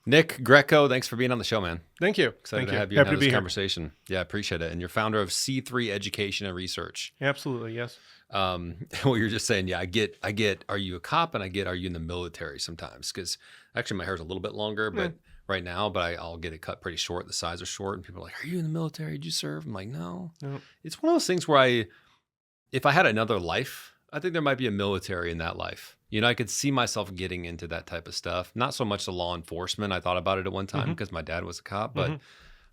Nick Greco, thanks for being on the show, man. Thank you. Excited Thank to you. have you and Happy have to be this here. conversation. Yeah, appreciate it. And you're founder of C3 Education and Research. Absolutely, yes. What you're just saying, yeah, I get, are you a cop? And I get, are you in the military sometimes? Because actually my hair's a little bit longer, but right now, I'll get it cut pretty short. The sides are short. And people are like, are you in the military? Did you serve? I'm like, no. It's one of those things where if I had another life, I think there might be a military in that life. You know, I could see myself getting into that type of stuff. Not so much the law enforcement. I thought about it at one time because my dad was a cop, but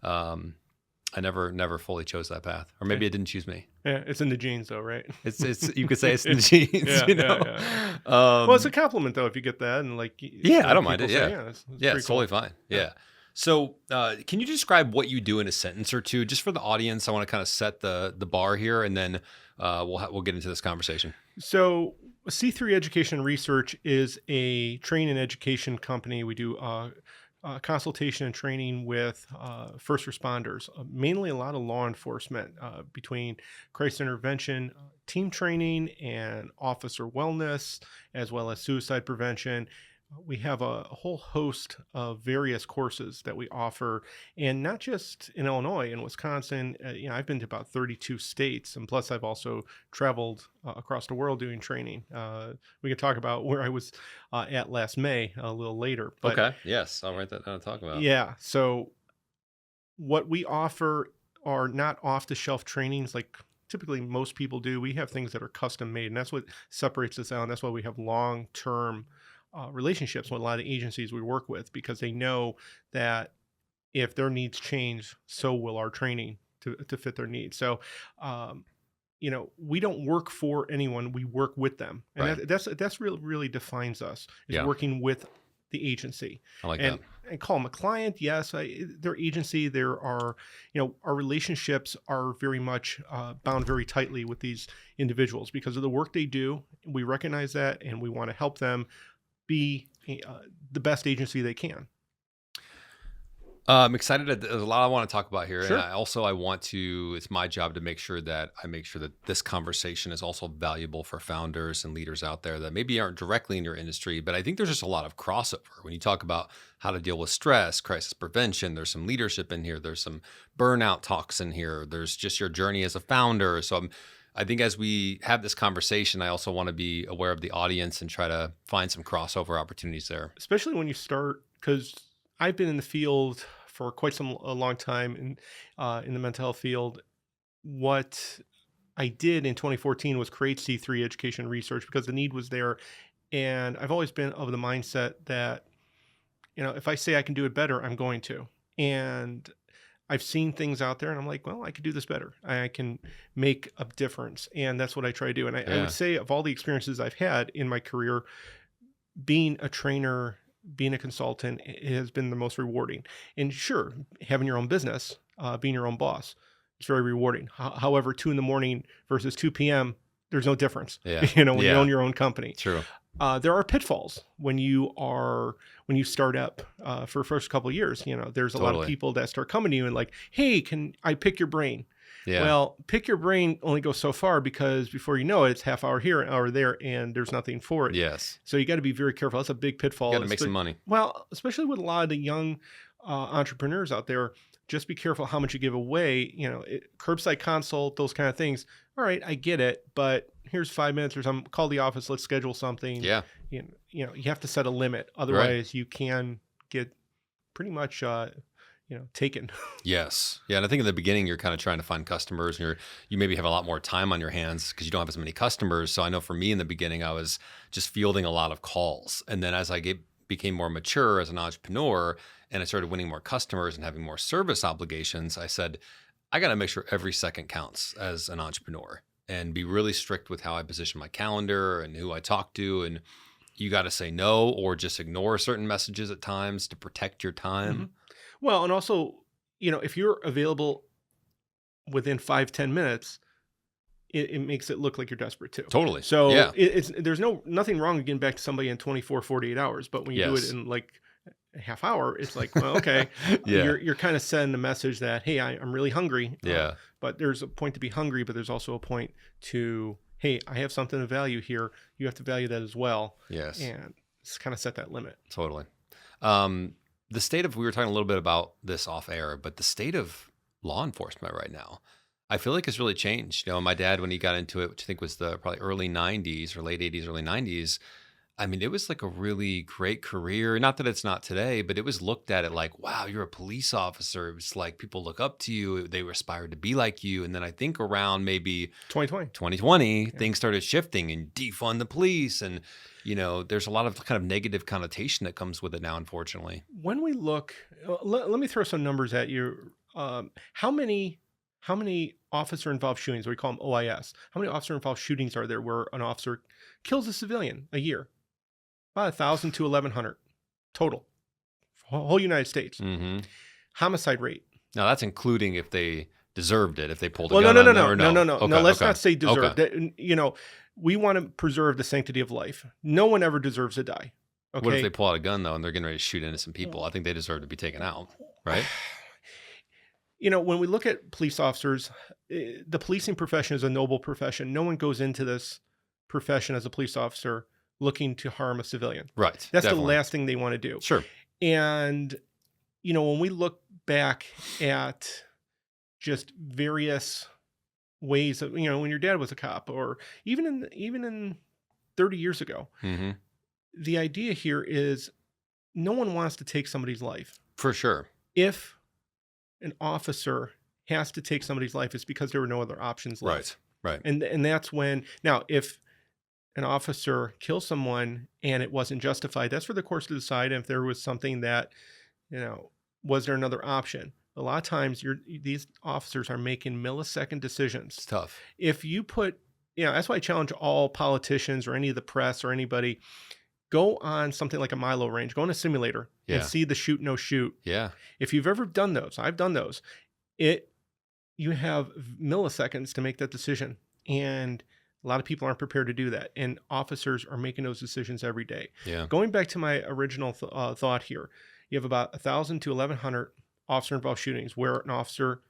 I never fully chose that path. Or maybe it didn't choose me. Yeah, it's in the genes though, right? It's you could say it's in the genes, you know? Yeah. Well, it's a compliment though if you get that. And like, I don't mind it. say, Yeah. it's It's totally fine. Yeah. So can you describe what you do in a sentence or two, just for the audience? I want to kind of set the bar here, and then we'll get into this conversation. So C3 Education and Research is a training and education company. We do consultation and training with first responders, mainly a lot of law enforcement between crisis intervention, team training, and officer wellness, as well as suicide prevention. We have a whole host of various courses that we offer, and not just in Illinois and Wisconsin. I've been to about 32 states, and plus I've also traveled across the world doing training. We can talk about where I was at last May a little later. But, okay. Yes, I'll write that down to talk about. Yeah. So what we offer are not off-the-shelf trainings like typically most people do. We have things that are custom made, and that's what separates us out. And that's why we have long-term relationships with a lot of agencies we work with, because they know that if their needs change, so will our training to fit their needs. So, we don't work for anyone; we work with them, and that's really defines us, is working with the agency. I like that. And call them a client. Yes, their agency. There are, our relationships are very much bound very tightly with these individuals because of the work they do. We recognize that, and we want to help them be the best agency they can. I'm excited. There's a lot I want to talk about here. Sure. And it's my job to make sure that this conversation is also valuable for founders and leaders out there that maybe aren't directly in your industry, but I think there's just a lot of crossover. When you talk about how to deal with stress, crisis prevention, there's some leadership in here. There's some burnout talks in here. There's just your journey as a founder. So I think as we have this conversation, I also want to be aware of the audience and try to find some crossover opportunities there. Especially when you start, because I've been in the field for a long time in the mental health field. What I did in 2014 was create C3 Education Research because the need was there. And I've always been of the mindset that, if I say I can do it better, I'm going to. And I've seen things out there and I'm like, well, I could do this better. I can make a difference. And that's what I try to do. And I would say of all the experiences I've had in my career, being a trainer, being a consultant, it has been the most rewarding. And sure, having your own business, being your own boss, it's very rewarding. However, 2 a.m. versus 2 p.m., there's no difference. Yeah. When you own your own company. True. There are pitfalls when you start up for the first couple of years. There's a lot of people that start coming to you and like, hey, can I pick your brain? Yeah. Well, pick your brain only goes so far, because before you know it, it's half hour here, hour there, and there's nothing for it. Yes. So you got to be very careful. That's a big pitfall. You got to make some money. Well, especially with a lot of the young entrepreneurs out there, just be careful how much you give away. Curbside consult, those kind of things. All right, I get it, but here's 5 minutes or something. Call the office. Let's schedule something. Yeah. You have to set a limit. Otherwise, you can get pretty much taken. Yes. Yeah. And I think in the beginning, you're kind of trying to find customers, and you maybe have a lot more time on your hands because you don't have as many customers. So I know for me in the beginning, I was just fielding a lot of calls. And then as I became more mature as an entrepreneur and I started winning more customers and having more service obligations, I said, I got to make sure every second counts as an entrepreneur and be really strict with how I position my calendar and who I talk to. And you got to say no or just ignore certain messages at times to protect your time. Mm-hmm. Well, and also, if you're available within 5-10 minutes, it makes it look like you're desperate too. Totally. So there's nothing wrong with getting back to somebody in 24, 48 hours. But when you do it in like a half hour, it's like, well, okay, you're kind of sending a message that, hey, I'm really hungry. But there's a point to be hungry, but there's also a point to, hey, I have something of value here. You have to value that as well. Yes. And just kind of set that limit. Totally. the state of, we were talking a little bit about this off air, but the state of law enforcement right now, I feel like it's really changed. My dad, when he got into it, which I think was the probably early 90s or late 80s, early 90s, I mean, it was like a really great career. Not that it's not today, but it was looked at it like, wow, you're a police officer. It was like people look up to you. They aspired to be like you. And then I think around maybe 2020, things started shifting and defund the police. And, there's a lot of kind of negative connotation that comes with it now, unfortunately. When we look, let me throw some numbers at you. How many officer-involved shootings, we call them OIS, how many officer-involved shootings are there where an officer kills a civilian a year? About 1,000 to 1,100 total, whole United States. Mm-hmm. Homicide rate. Now that's including if they deserved it, if they pulled a Well, gun no. on them, or no. Okay, no, let's not say deserved. We want to preserve the sanctity of life. No one ever deserves to die. Okay. What if they pull out a gun though and they're getting ready to shoot innocent people? I think they deserve to be taken out, right? When we look at police officers, the policing profession is a noble profession. No one goes into this profession as a police officer looking to harm a civilian. Right. That's definitely the last thing they want to do. Sure. And, when we look back at just various ways of, when your dad was a cop, or even in 30 years ago, mm-hmm. the idea here is no one wants to take somebody's life. For sure. If an officer has to take somebody's life, it's because there were no other options left. Right. And that's when, now, if an officer kills someone and it wasn't justified, that's for the courts to decide if there was something that, was there another option? A lot of times these officers are making millisecond decisions. It's tough. If you put, that's why I challenge all politicians or any of the press or anybody, go on something like a Milo range, go on a simulator and see the shoot, no shoot. Yeah. If you've ever done those, I've done those, you have milliseconds to make that decision. And a lot of people aren't prepared to do that. And officers are making those decisions every day. Yeah. Going back to my original thought here, you have about 1,000 to 1,100 officer-involved shootings where an officer,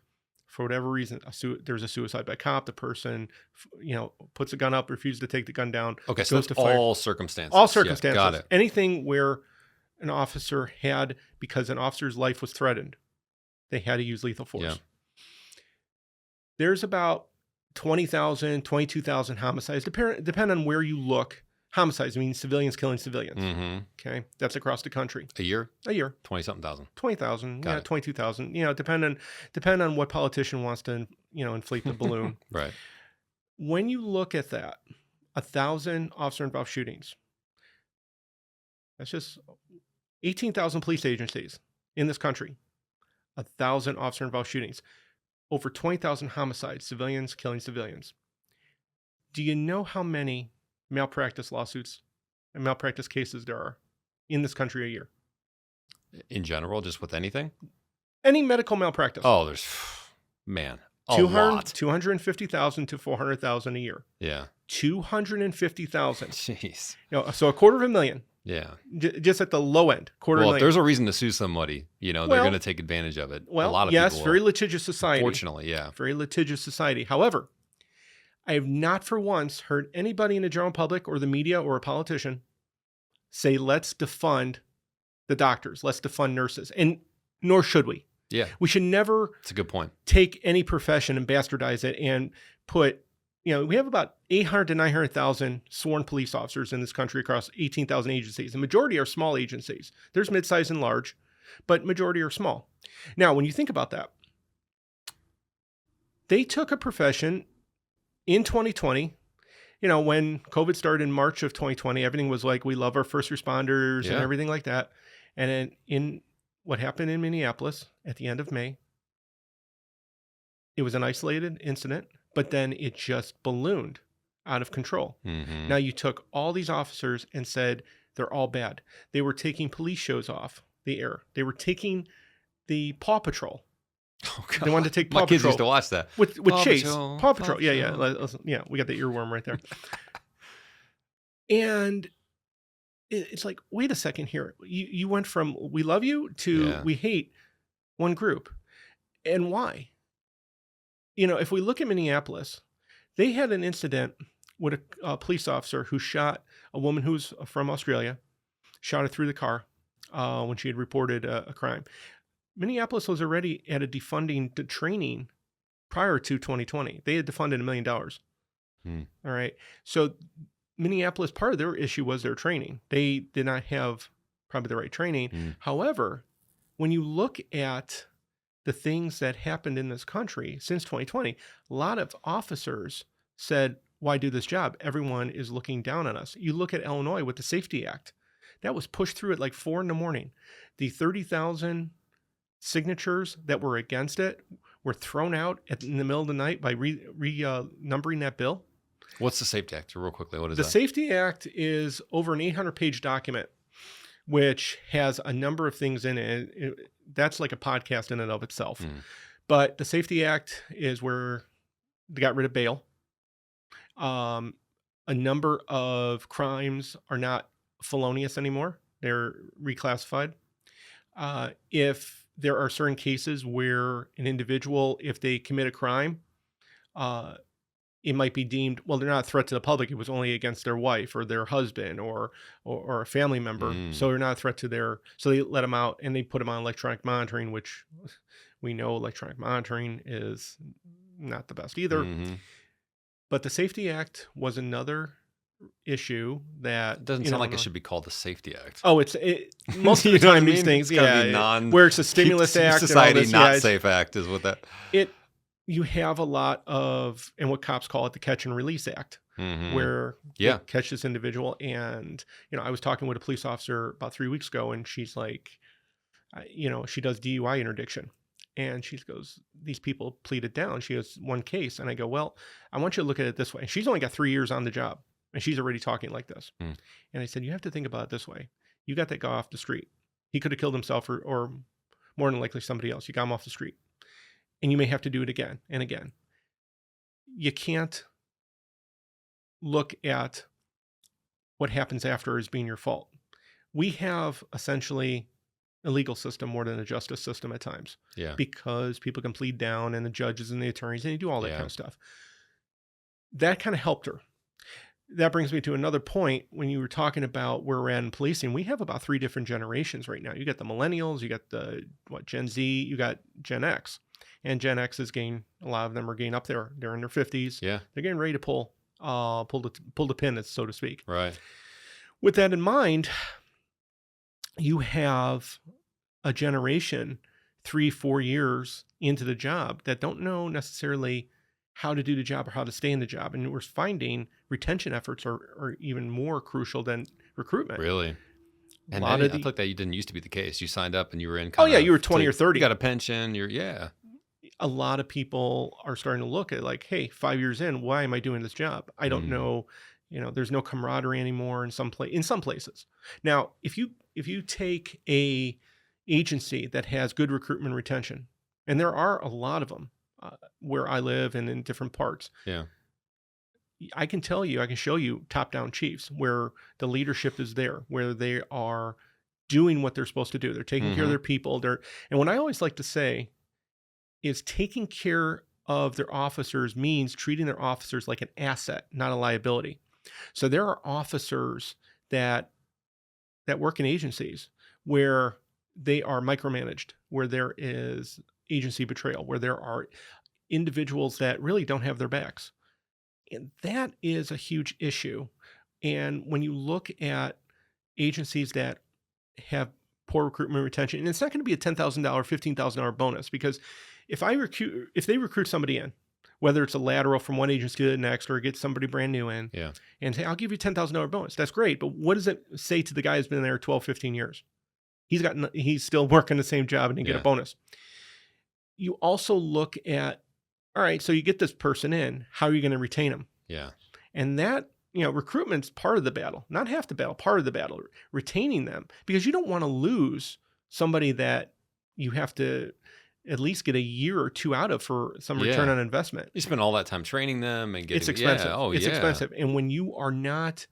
for whatever reason, there's a suicide by cop. The person, puts a gun up, refuses to take the gun down. Okay, so that's all circumstances. All circumstances. Yeah, got it. Anything where an officer had, because an officer's life was threatened, they had to use lethal force. Yeah. There's about 20,000, 22,000 homicides, depend on where you look. Homicides means civilians killing civilians. Mm-hmm. Okay, that's across the country. A year? 20-something thousand. 20,000, 22,000. Depend on what politician wants to, inflate the balloon. Right. When you look at that, 1,000 officer-involved shootings, that's just 18,000 police agencies in this country. 1,000 officer-involved shootings. Over 20,000 homicides, civilians killing civilians. Do you know how many malpractice lawsuits and malpractice cases there are in this country a year? In general, just with anything? Any medical malpractice. Oh, there's, man, a lot. 250,000 to 400,000 a year. Yeah. 250,000. Jeez. So $250,000. Yeah. Just at the low end, $250,000. If there's a reason to sue somebody, they're going to take advantage of it. Well, a lot of yes, people very will. litigious society. Fortunately, yeah. Very litigious society. However, I have not for once heard anybody in the general public or the media or a politician say, let's defund the doctors, let's defund nurses. And nor should we. Yeah. We should never That's a good point. take any profession and bastardize it and put, we have about 800 to 900,000 sworn police officers in this country across 18,000 agencies. The majority are small agencies. There's mid-size and large, but majority are small. Now, when you think about that, they took a profession in 2020, when COVID started in March of 2020, everything was like, we love our first responders and everything like that. And then in what happened in Minneapolis at the end of May, it was an isolated incident, but then it just ballooned out of control. Mm-hmm. Now you took all these officers and said they're all bad. They were taking police shows off the air. They were taking the Paw Patrol. Oh, God. They wanted to take Paw My kids Patrol used to watch that. with Chase. Patrol, Paw Patrol. Paw Yeah. Patrol. We got the earworm right there. And it's like, wait a second here. You went from we love you to we hate one group. And why? If we look at Minneapolis, they had an incident with a police officer who shot a woman who's from Australia, shot her through the car. when she had reported a crime. Minneapolis was already at a defunding the training prior to 2020. They had defunded $1 million. Hmm. All right. So Minneapolis, part of their issue was their training. They did not have probably the right training. However, when you look at the things that happened in this country since 2020, a lot of officers said, why do this job? Everyone is looking down on us. You look at Illinois with the Safety Act. That was pushed through at like 4 a.m. The 30,000 signatures that were against it were thrown out in the middle of the night by numbering that bill. What's the Safety Act? Real quickly, what is The that? Safety Act is over an 800-page document, which has a number of things in it. That's like a podcast in and of itself. But the Safety Act is where they got rid of bail. A number of crimes are not felonious anymore. They're reclassified. If there are certain cases where an individual, if they commit a crime, it might be deemed, well, they're not a threat to the public. It was only against their wife or their husband or a family member. So they're not a threat to so they let them out and they put them on electronic monitoring, which we know electronic monitoring is not the best either. But the Safety Act was another issue that It doesn't sound like it should be called the Safety Act. Oh, most of the time these things, where it's a stimulus act, society and all this, not safe act is what that. You have a lot of, and what cops call it, the Catch and Release Act, where they catch this individual. And I was talking with a police officer about 3 weeks ago, and she's like, she does DUI interdiction. And she goes, these people pleaded down. She has one case. And I go, well, I want you to look at it this way. And she's only got 3 years on the job. And she's already talking like this. And I said, you have to think about it this way. You got that guy off the street. He could have killed himself or more than likely somebody else. You got him off the street. And you may have to do it again and again. You can't look at what happens after as being your fault. We have essentially a legal system more than a justice system at times. Because people can plead down and the judges and the attorneys, and they do all that kind of stuff. That kind of helped her. That brings me to another point. When you were talking about where we're at in policing, we have about 3 different generations right now. You got the millennials, you got Gen Z, you got Gen X. And Gen X is a lot of them are getting up there. They're in their 50s. They're getting ready to pull the pin, so to speak. Right. With that in mind, you have a generation 3-4 years into the job that don't know necessarily how to do the job or how to stay in the job. And we're finding retention efforts are even more crucial than recruitment. Really? And I feel like that didn't used to be the case. You signed up and you were in you were 20 or 30. You got a pension. A lot of people are starting to look at like, hey, 5 years in, why am I doing this job? I don't know. There's no camaraderie anymore in some places. Now, if you take a agency that has good recruitment retention, and there are a lot of them where I live and in different parts. I can show you top-down chiefs where the leadership is there, where they are doing what they're supposed to do. They're taking care of their people. And what I always like to say is taking care of their officers means treating their officers like an asset, not a liability. So there are officers that work in agencies where they are micromanaged, where there is agency betrayal, where there are individuals that really don't have their backs. And that is a huge issue. And when you look at agencies that have poor recruitment retention, and it's not going to be a $10,000, $15,000 bonus, because if they recruit somebody in, whether it's a lateral from one agency to the next or get somebody brand new in, and say, I'll give you $10,000 bonus. That's great. But what does it say to the guy who's been there 12, 15 years? He's still working the same job and he get a bonus. You also look at, all right, so you get this person in, how are you going to retain them? And that, recruitment's part of the battle, not half the battle, part of the battle, retaining them, because you don't want to lose somebody that you have to at least get a year or 2 out of for some return on investment. You spend all that time training them and getting it's expensive. It's expensive. And when you are not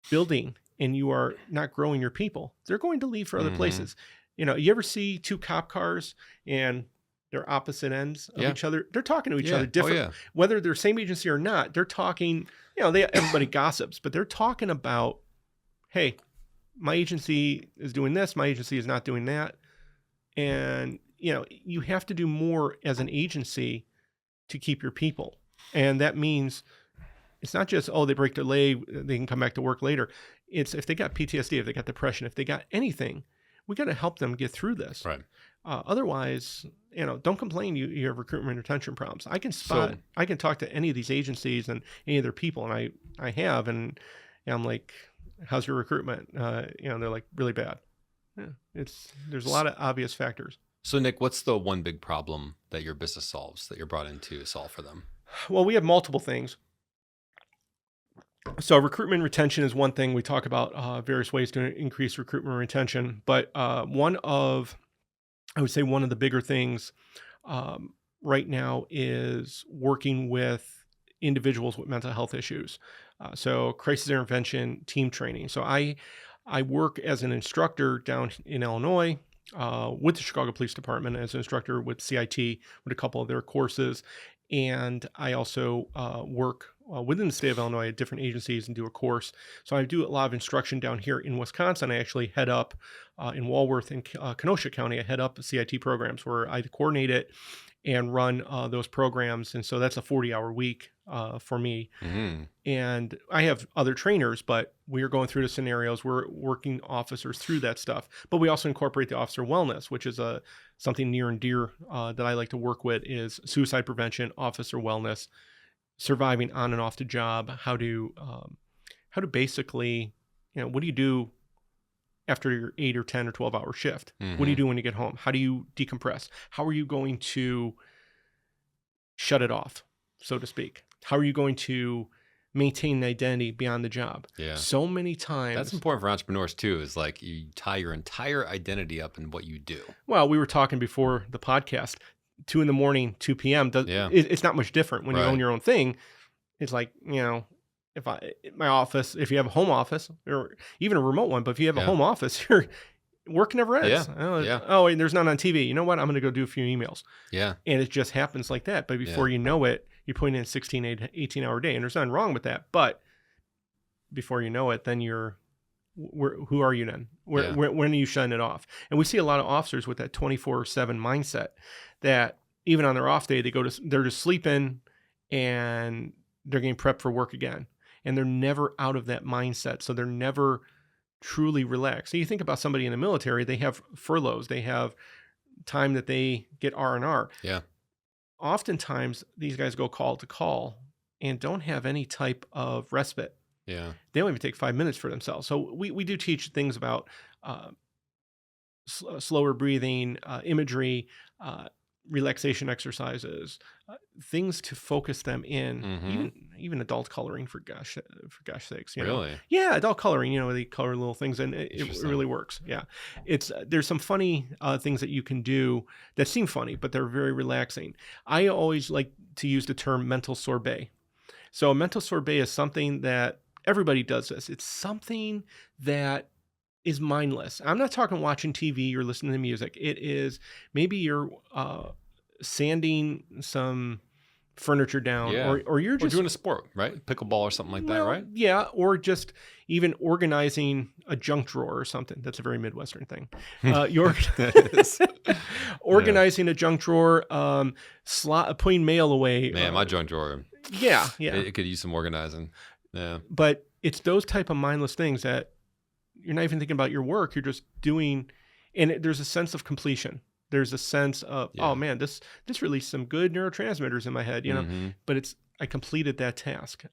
building and you are not growing your people, they're going to leave for other places. You ever see 2 cop cars and they're opposite ends of each other? They're talking to each other different. Whether they're same agency or not, they're talking, everybody gossips, but they're talking about, hey, my agency is doing this, my agency is not doing that. And, you have to do more as an agency to keep your people. And that means it's not just, they break their leg, they can come back to work later. It's if they got PTSD, if they got depression, if they got anything, we got to help them get through this. Right. Otherwise, don't complain you have recruitment and retention problems. I can talk to any of these agencies and any of their people, and I have, and I'm like, how's your recruitment? They're like, really bad. Yeah, there's a lot of obvious factors. So Nick, what's the one big problem that your business solves, that you're brought in to solve for them? Well, we have multiple things. So recruitment and retention is one thing. We talk about various ways to increase recruitment and retention, but one of the bigger things right now is working with individuals with mental health issues. So crisis intervention, team training. So I work as an instructor down in Illinois with the Chicago Police Department as an instructor with CIT with a couple of their courses. And I also work within the state of Illinois at different agencies and do a course. So I do a lot of instruction down here in Wisconsin. I actually head up in Walworth and Kenosha County. I head up CIT programs where I coordinate it and run those programs. And so that's a 40-hour week for me. Mm-hmm. And I have other trainers, but we are going through the scenarios. We're working officers through that stuff. But we also incorporate the officer wellness, which is something near and dear that I like to work with, is suicide prevention, officer wellness, surviving on and off the job, how to basically, what do you do after your 8 or 10 or 12-hour shift? Mm-hmm. What do you do when you get home? How do you decompress? How are you going to shut it off, so to speak? How are you going to maintain an identity beyond the job? Yeah. So many times. That's important for entrepreneurs too, is like you tie your entire identity up in what you do. Well, we were talking before the podcast, 2 a.m, 2 p.m. It's not much different when you own your own thing. It's like, my office, if you have a home office or even a remote one, but if you have a home office, your work never ends. Oh, and there's none on TV. You know what? I'm going to go do a few emails. Yeah. And it just happens like that. But before you know it, you're putting in a 16, 18-hour day. And there's nothing wrong with that. But before you know it, then who are you then? When are you shutting it off? And we see a lot of officers with that 24/7 mindset that even on their off day, they're just sleeping and they're getting prepped for work again. And they're never out of that mindset. So they're never truly relaxed. So you think about somebody in the military, they have furloughs, they have time that they get R&R. Yeah. Oftentimes these guys go call to call and don't have any type of respite. Yeah. They don't even take 5 minutes for themselves. So we do teach things about slower breathing, imagery, relaxation exercises, things to focus them in. Mm-hmm. Even adult coloring, for gosh sakes. Really? Yeah, adult coloring. They color little things, and it really works. Yeah, there's some funny things that you can do that seem funny, but they're very relaxing. I always like to use the term mental sorbet. So a mental sorbet is something that everybody does this. It's something that is mindless. I'm not talking watching TV or listening to music. It is maybe you're sanding some furniture down, or you're just doing a sport, right? Pickleball or something like that, right? Yeah, or just even organizing a junk drawer or something. That's a very Midwestern thing. You're organizing a junk drawer, putting mail away. Man, my junk drawer. Yeah. It could use some organizing. Yeah. But it's those type of mindless things that you're not even thinking about your work. You're just doing, and there's a sense of completion. There's a sense of, oh man, this released some good neurotransmitters in my head, Mm-hmm. But I completed that task.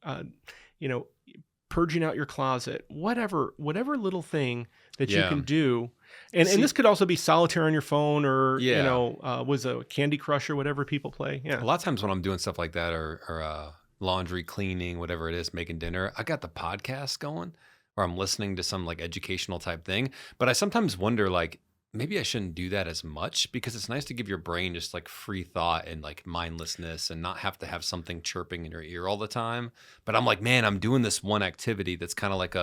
Purging out your closet, whatever little thing that you can do. And this could also be solitaire on your phone or, was a Candy Crush or whatever people play. Yeah. A lot of times when I'm doing stuff like that or laundry, cleaning, whatever it is, making dinner, I got the podcast going or I'm listening to some like educational type thing. But I sometimes wonder, like, maybe I shouldn't do that as much because it's nice to give your brain just like free thought and like mindlessness and not have to have something chirping in your ear all the time. But I'm like, man, I'm doing this one activity that's kind of like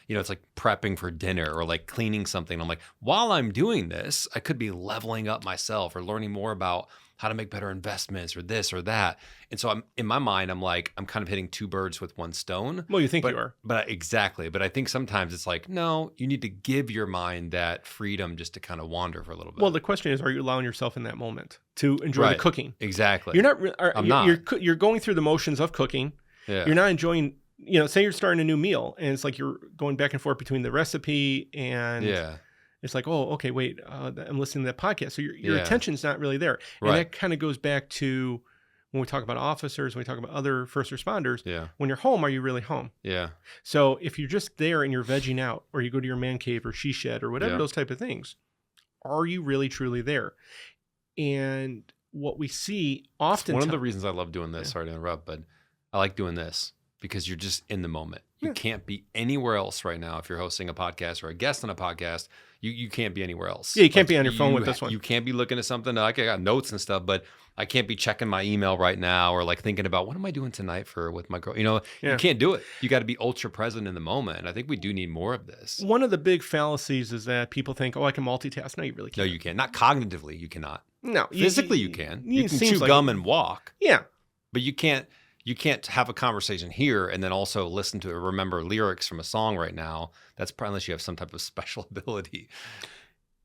it's like prepping for dinner or like cleaning something. I'm like, while I'm doing this, I could be leveling up myself or learning more about how to make better investments or this or that. And so in my mind, I'm like, I'm kind of hitting two birds with one stone. Well, you think you are. Exactly. But I think sometimes it's like, no, you need to give your mind that freedom just to kind of wander for a little bit. Well, the question is, are you allowing yourself in that moment to enjoy the cooking? Exactly. You're not. I'm not. You're going through the motions of cooking. Yeah. You're not enjoying, say you're starting a new meal and it's like you're going back and forth between the recipe and it's like, oh, okay, wait, I'm listening to that podcast. So your attention's not really there. And that kind of goes back to when we talk about officers, when we talk about other first responders, when you're home, are you really home? Yeah. So if you're just there and you're vegging out or you go to your man cave or she shed or whatever, those type of things, are you really truly there? And what we see often. One of the reasons I love doing this, sorry to interrupt, but I like doing this because you're just in the moment. You can't be anywhere else right now. If you're hosting a podcast or a guest on a podcast, you can't be anywhere else. Yeah, you can't be on your phone with this one. You can't be looking at something. Like I got notes and stuff, but I can't be checking my email right now or like thinking about what am I doing tonight with my girl. You can't do it. You got to be ultra present in the moment. And I think we do need more of this. One of the big fallacies is that people think, oh, I can multitask. No, you really can't. No, you can't. Not cognitively, you cannot. No. Physically, you can. You can chew gum and walk. Yeah. But you can't have a conversation here and then also listen to or remember lyrics from a song right now. That's probably unless you have some type of special ability.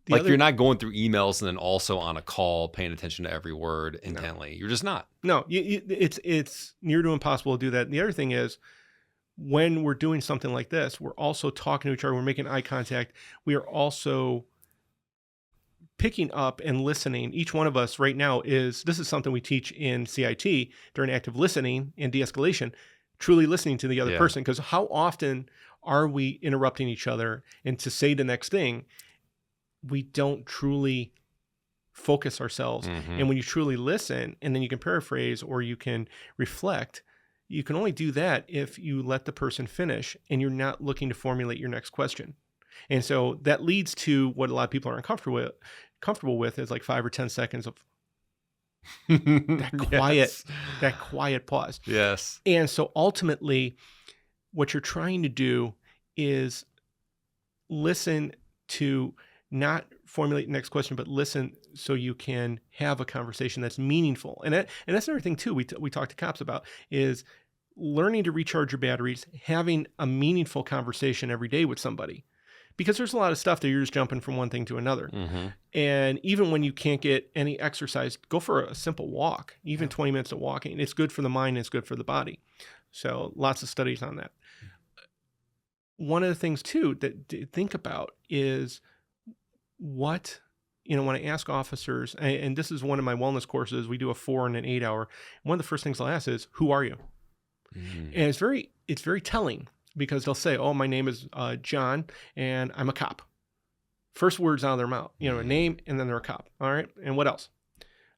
You're not going through emails and then also on a call paying attention to every word intently. No. You're just not. No, it's near to impossible to do that. And the other thing is when we're doing something like this, we're also talking to each other. We're making eye contact. We are also picking up and listening. Each one of us right now this is something we teach in CIT during active listening and de-escalation, truly listening to the other person. Because how often are we interrupting each other? And to say the next thing, we don't truly focus ourselves. Mm-hmm. And when you truly listen and then you can paraphrase or you can reflect, you can only do that if you let the person finish and you're not looking to formulate your next question. And so that leads to what a lot of people are uncomfortable with is like 5 or 10 seconds of that quiet pause. Yes. And so ultimately what you're trying to do is listen to not formulate the next question, but listen so you can have a conversation that's meaningful. And that's another thing too we talk to cops about is learning to recharge your batteries, having a meaningful conversation every day with somebody. Because there's a lot of stuff that you're just jumping from one thing to another. Mm-hmm. And even when you can't get any exercise, go for a simple walk, even 20 minutes of walking. It's good for the mind, it's good for the body. So lots of studies on that. One of the things too that to think about is when I ask officers, and this is one of my wellness courses, we do a 4 and an 8 hour. One of the first things I'll ask is, who are you? Mm. And it's very telling. Because they'll say, oh, my name is John, and I'm a cop. First words out of their mouth, a name, and then they're a cop. All right, and what else?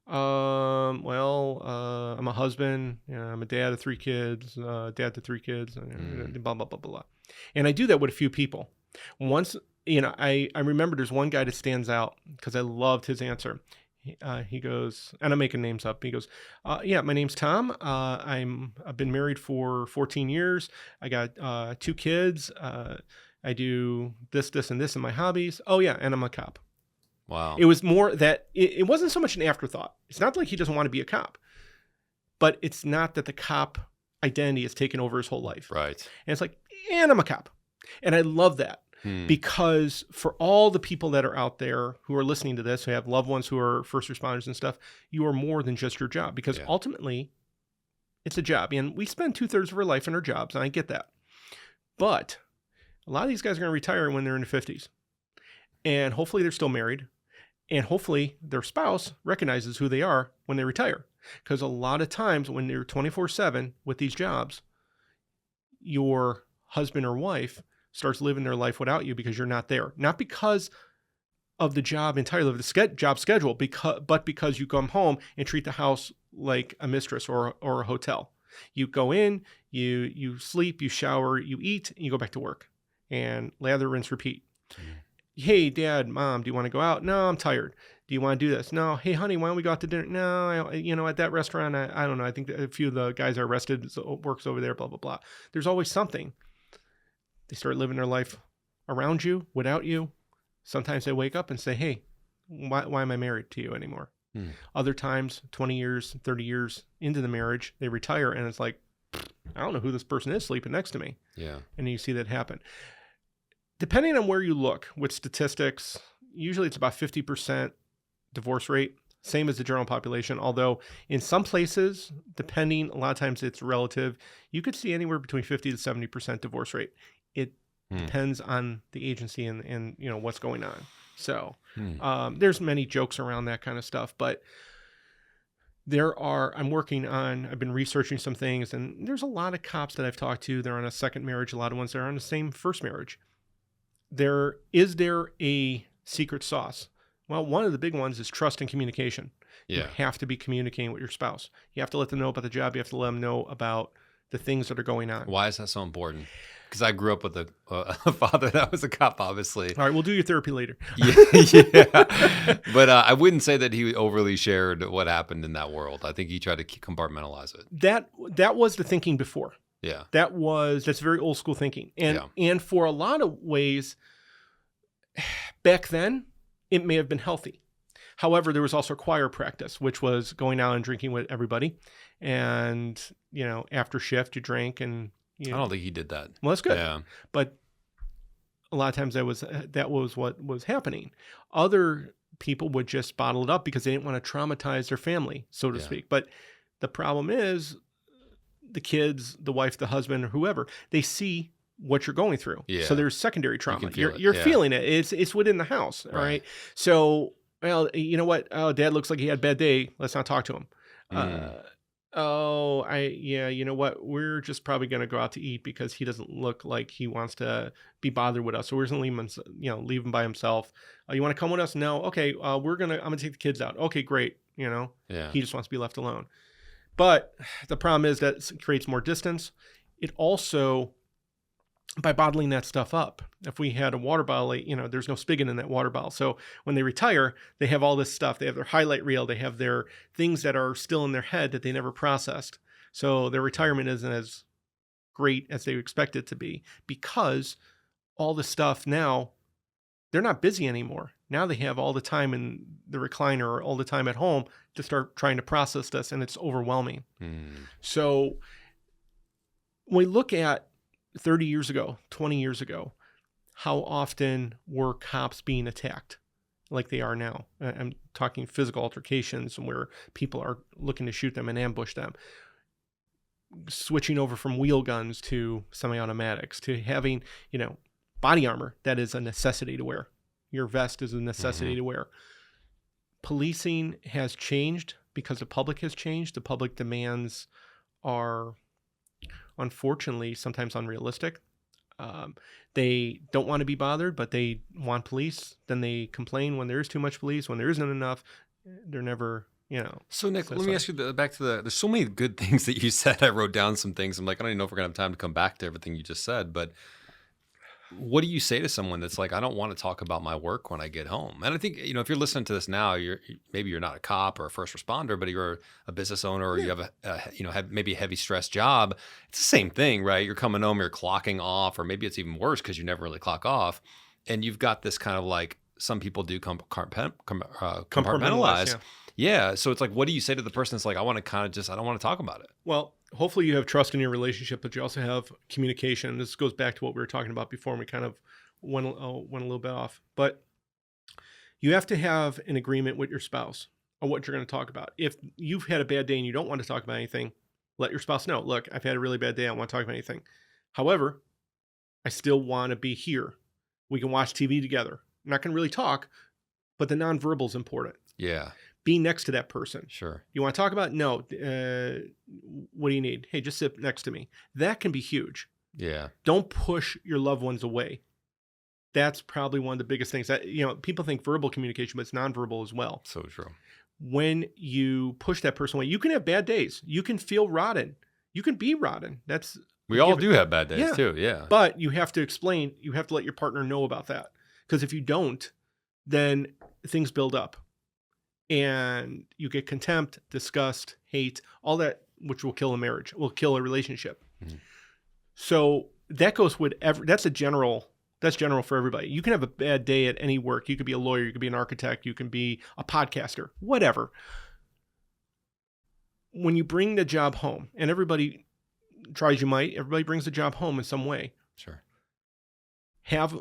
I'm a husband. I'm a dad of 3 kids. Dad to 3 kids. Blah blah blah blah. And I do that with a few people. Once, I remember there's one guy that stands out because I loved his answer. He goes, and I'm making names up. He goes, yeah, my name's Tom. I've been married for 14 years. I got 2 kids. I do this, and this in my hobbies. Oh yeah, and I'm a cop. Wow. It was more that it wasn't so much an afterthought. It's not like he doesn't want to be a cop, but it's not that the cop identity has taken over his whole life. Right. And it's like, and I'm a cop. And I love that. Because for all the people that are out there who are listening to this, who have loved ones who are first responders and stuff, you are more than just your job. Because ultimately, it's a job. And we spend 2/3 of our life in our jobs, and I get that. But a lot of these guys are going to retire when they're in their 50s. And hopefully they're still married. And hopefully their spouse recognizes who they are when they retire. Because a lot of times when you're 24/7 with these jobs, your husband or wife starts living their life without you because you're not there. Not because of the job entirely, of the job schedule, but because you come home and treat the house like a mistress or a hotel. You go in, you sleep, you shower, you eat, and you go back to work. And lather, rinse, repeat. Hey, Dad, Mom, do you want to go out? No, I'm tired. Do you want to do this? No. Hey, honey, why don't we go out to dinner? No, at that restaurant, I don't know. I think a few of the guys are arrested, so works over there, blah, blah, blah. There's always something. They start living their life around you, without you. Sometimes they wake up and say, hey, why am I married to you anymore? Other times, 20 years, 30 years into the marriage, they retire and it's like, I don't know who this person is sleeping next to me. Yeah. And you see that happen. Depending on where you look with statistics, usually it's about 50% divorce rate, same as the general population. Although in some places, depending, a lot of times it's relative, you could see anywhere between 50 to 70% divorce rate. It depends on the agency and you know what's going on. So there's many jokes around that kind of stuff, but I've been researching some things, and there's a lot of cops that I've talked to. They're on a second marriage. A lot of ones that are on the same first marriage. Is there a secret sauce? Well, one of the big ones is trust and communication. Yeah. You have to be communicating with your spouse. You have to let them know about the job. You have to let them know about the things that are going on. Why is that so important? Because I grew up with a father that was a cop, obviously. All right, we'll do your therapy later. Yeah. But I wouldn't say that he overly shared what happened in that world. I think he tried to compartmentalize it. That was the thinking before. Yeah. That's very old school thinking. And for a lot of ways, back then, it may have been healthy. However, there was also choir practice, which was going out and drinking with everybody. And, you know, after shift, you drank and... I don't think he did that. Well, that's good. Yeah. But a lot of times that was what was happening. Other people would just bottle it up because they didn't want to traumatize their family, so to speak. But the problem is the kids, the wife, the husband, or whoever, they see what you're going through. Yeah. So there's secondary trauma. You're feeling it. It's within the house. All right. So, well, you know what? Oh, dad looks like he had a bad day. Let's not talk to him. You know what? We're just probably going to go out to eat because he doesn't look like he wants to be bothered with us. So we're just going to leave him by himself. You want to come with us? No. Okay. I'm going to take the kids out. Okay, great. You know, he just wants to be left alone. But the problem is that it creates more distance. It also, by bottling that stuff up, if we had a water bottle, you know, there's no spigot in that water bottle. So when they retire, they have all this stuff. They have their highlight reel. They have their things that are still in their head that they never processed. So their retirement isn't as great as they expect it to be because all the stuff now, they're not busy anymore. Now they have all the time in the recliner or all the time at home to start trying to process this, and it's overwhelming. So when we look at 30 years ago, 20 years ago, how often were cops being attacked like they are now? I'm talking physical altercations where people are looking to shoot them and ambush them. Switching over from wheel guns to semi-automatics to having, you know, body armor that is a necessity to wear. Your vest is a necessity to wear. Policing has changed because the public has changed. The public demands are unfortunately sometimes unrealistic. They don't want to be bothered, but they want police. Then they complain when there is too much police, when there isn't enough. They're never, you know. So Nick, let me ask you back to there's so many good things that you said. I wrote down some things. I'm like, I don't even know if we're gonna have time to come back to everything you just said, but what do you say to someone that's like, I don't want to talk about my work when I get home? And I think, you know, if you're listening to this now, maybe you're not a cop or a first responder, but you're a business owner or you have maybe a heavy stress job. It's the same thing, right? You're coming home, you're clocking off, or maybe it's even worse because you never really clock off. And you've got this kind of like, some people do compartmentalize. Yeah. So it's like, what do you say to the person that's like, I want to kind of just, I don't want to talk about it? Well, hopefully you have trust in your relationship, but you also have communication. This goes back to what we were talking about before, and we kind of went a little bit off. But you have to have an agreement with your spouse on what you're going to talk about. If you've had a bad day and you don't want to talk about anything, let your spouse know, look, I've had a really bad day. I don't want to talk about anything. However, I still want to be here. We can watch TV together. I'm not going to really talk, but the nonverbal is important. Yeah. Be next to that person. Sure. You want to talk about it? No. What do you need? Hey, just sit next to me. That can be huge. Yeah. Don't push your loved ones away. That's probably one of the biggest things that, you know, people think verbal communication, but it's nonverbal as well. So true. When you push that person away, you can have bad days. You can feel rotten. You can be rotten. We all do have bad days too. Yeah. But you have to explain, you have to let your partner know about that. Because if you don't, then things build up. And you get contempt, disgust, hate, all that, which will kill a marriage, will kill a relationship. So that goes with that's general for everybody. You can have a bad day at any work. You could be a lawyer, you could be an architect, you can be a podcaster, whatever. When you bring the job home, and everybody tries, everybody brings the job home in some way. Sure. Have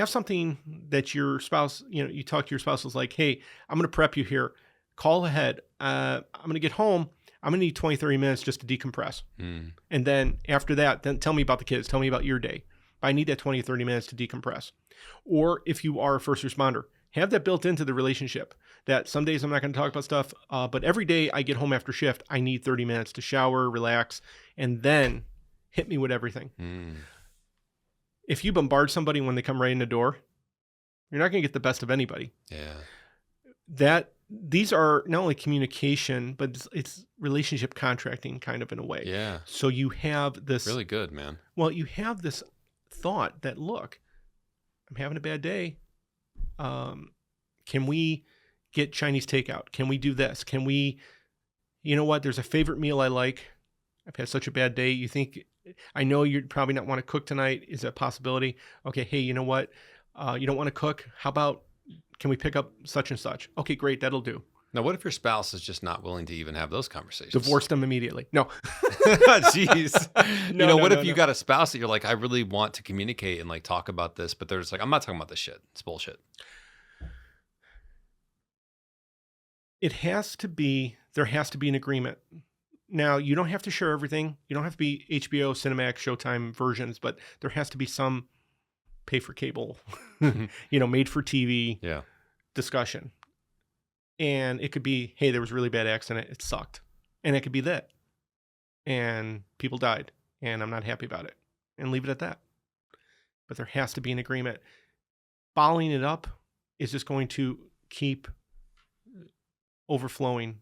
something that your spouse, you talk to your spouse, is like, hey, I'm going to prep you here. Call ahead. I'm going to get home. I'm going to need 20, 30 minutes just to decompress. And then after that, then tell me about the kids. Tell me about your day. But I need that 20, 30 minutes to decompress. Or if you are a first responder, have that built into the relationship, that some days I'm not going to talk about stuff, but every day I get home after shift, I need 30 minutes to shower, relax, and then hit me with everything. If you bombard somebody when they come right in the door, you're not going to get the best of anybody. Yeah. These are not only communication, but it's relationship contracting kind of in a way. Yeah. So you have this Really good, man. Well, you have this thought that, look, I'm having a bad day. Can we get Chinese takeout? Can we do this? Can we, you know what? There's a favorite meal I like. I've had such a bad day. I know you'd probably not want to cook tonight. Is that a possibility? Okay. Hey, you know what? You don't want to cook. How about, can we pick up such and such? Okay, great. That'll do. Now, what if your spouse is just not willing to even have those conversations? Divorce them immediately. No. Jeez. What if you no. got a spouse that you're like, I really want to communicate and like talk about this, but they're just like, I'm not talking about this shit. It's bullshit. There has to be an agreement. Now, you don't have to share everything. You don't have to be HBO, Cinemax, Showtime versions, but there has to be some pay for cable, made for TV discussion. And it could be, hey, there was a really bad accident. It sucked. And it could be that. And people died. And I'm not happy about it. And leave it at that. But there has to be an agreement. Following it up is just going to keep overflowing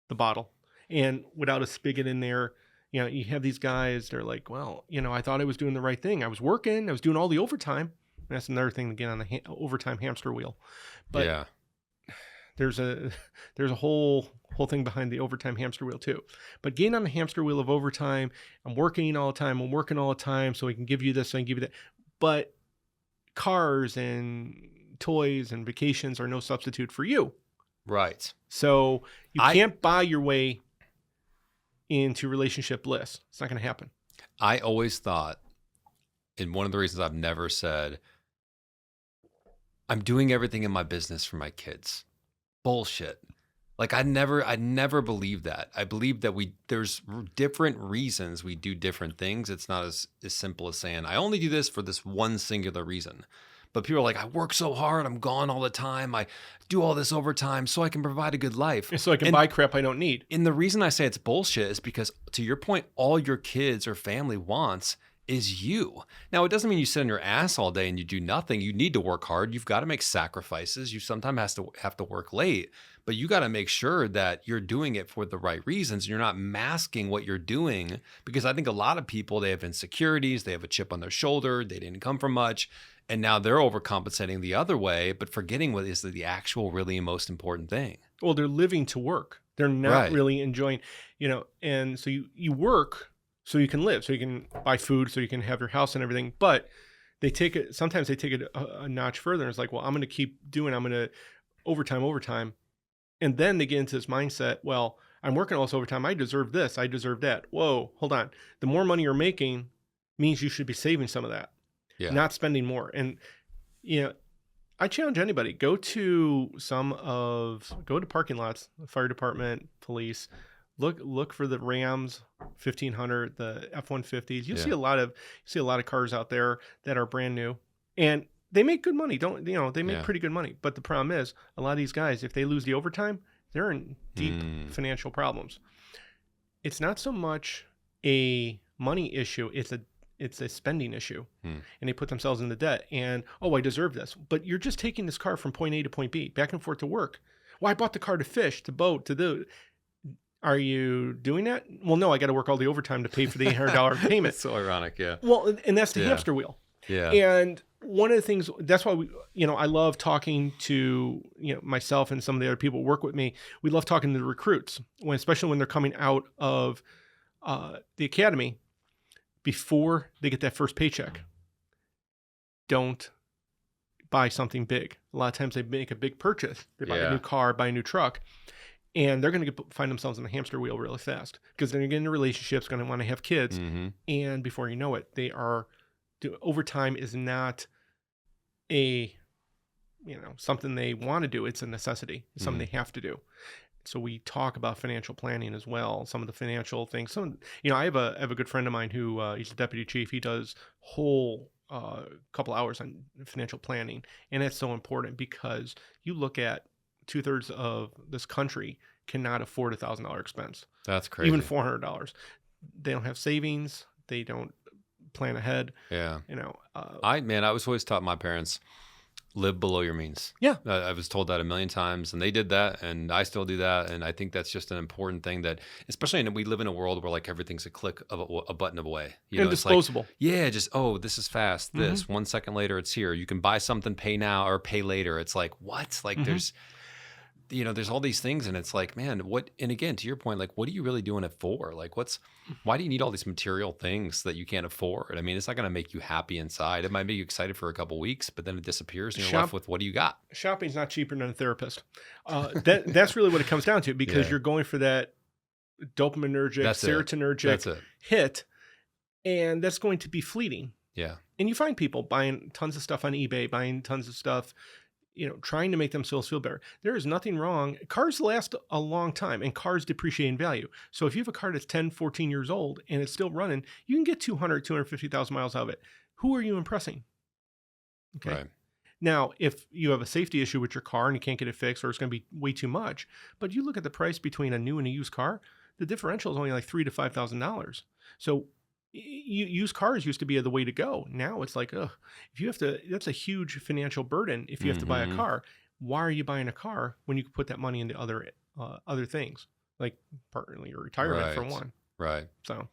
the bottle. And without a spigot in there, you have these guys, they're like, well, I thought I was doing the right thing. I was working. I was doing all the overtime. And that's another thing to get on the overtime hamster wheel. But yeah. There's a whole thing behind the overtime hamster wheel too. But getting on the hamster wheel of overtime, I'm working all the time, so I can give you this, so I can give you that. But cars and toys and vacations are no substitute for you. Right. So you can't buy your way into relationship bliss. It's not going to happen. I always thought, and one of the reasons I've never said, I'm doing everything in my business for my kids. Bullshit. Like I never believed that. I believe that there's different reasons we do different things. It's not as simple as saying, I only do this for this one singular reason. But people are like, I work so hard. I'm gone all the time. I do all this overtime so I can provide a good life. And so I can buy crap I don't need. And the reason I say it's bullshit is because, to your point, all your kids or family wants is you. Now, it doesn't mean you sit on your ass all day and you do nothing. You need to work hard. You've got to make sacrifices. You sometimes have to work late, but you got to make sure that you're doing it for the right reasons. And you're not masking what you're doing, because I think a lot of people, they have insecurities. They have a chip on their shoulder. They didn't come from much. And now they're overcompensating the other way, but forgetting what is the actual really most important thing. Well, they're living to work. They're not really enjoying, and so you work so you can live, so you can buy food, so you can have your house and everything. But sometimes they take it a notch further. And it's like, well, I'm going to keep doing, I'm going to overtime. And then they get into this mindset, well, I'm working all this overtime. I deserve this. I deserve that. Whoa, hold on. The more money you're making means you should be saving some of that, not spending more. And, I challenge anybody, go to parking lots, fire department, police, look for the Rams 1500, the F-150s. You see a lot of cars out there that are brand new, and they make good money. They make pretty good money. But the problem is, a lot of these guys, if they lose the overtime, they're in deep financial problems. It's not so much a money issue. It's a spending issue. And they put themselves into debt, and, I deserve this. But you're just taking this car from point A to point B, back and forth to work. Well, I bought the car to fish, to boat, to do. Are you doing that? Well, no, I got to work all the overtime to pay for the $800 payment. It's so ironic, yeah. Well, and that's the hamster wheel. Yeah. And one of the things, that's why I love talking to, myself and some of the other people who work with me. We love talking to the recruits, especially when they're coming out of the academy, before they get that first paycheck, don't buy something big. A lot of times they make a big purchase. They buy a new car, buy a new truck, and they're going to find themselves in the hamster wheel really fast because they're going to get into relationships, going to want to have kids. And before you know it, overtime is not something they want to do. It's a necessity. It's something they have to do. So we talk about financial planning as well. Some of the financial things. I have a good friend of mine who he's a deputy chief. He does whole couple hours on financial planning, and that's so important because you look at 2/3 of this country cannot afford $1,000 expense. That's crazy. Even $400. They don't have savings. They don't plan ahead. Yeah. I was always taught my parents, live below your means. Yeah. I was told that a million times, and they did that, and I still do that. And I think that's just an important thing that, especially we live in a world where like everything's a click of a button away. And disposable. It's like, this is fast. This 1 second later, it's here. You can buy something, pay now or pay later. It's like, what? Like there's all these things, and it's like, man, what? And again, to your point, like, what are you really doing it for? Like, why do you need all these material things that you can't afford? I mean, it's not going to make you happy inside. It might make you excited for a couple of weeks, but then it disappears, and you're left with, what do you got? Shopping's not cheaper than a therapist. That's really what it comes down to, because you're going for that dopaminergic, serotonergic hit, and that's going to be fleeting. Yeah. And you find people buying tons of stuff on eBay, buying tons of stuff, trying to make themselves feel better. There is nothing wrong. Cars last a long time, and cars depreciate in value. So if you have a car that's 10, 14 years old and it's still running, you can get 250,000 miles out of it. Who are you impressing? Okay. Right. Now, if you have a safety issue with your car and you can't get it fixed, or it's going to be way too much, but you look at the price between a new and a used car, the differential is only like $3,000 to $5,000. So used cars used to be the way to go. Now it's like, if you have to, that's a huge financial burden. If you have to buy a car, why are you buying a car when you could put that money into other things, like partly your retirement for one? Right. So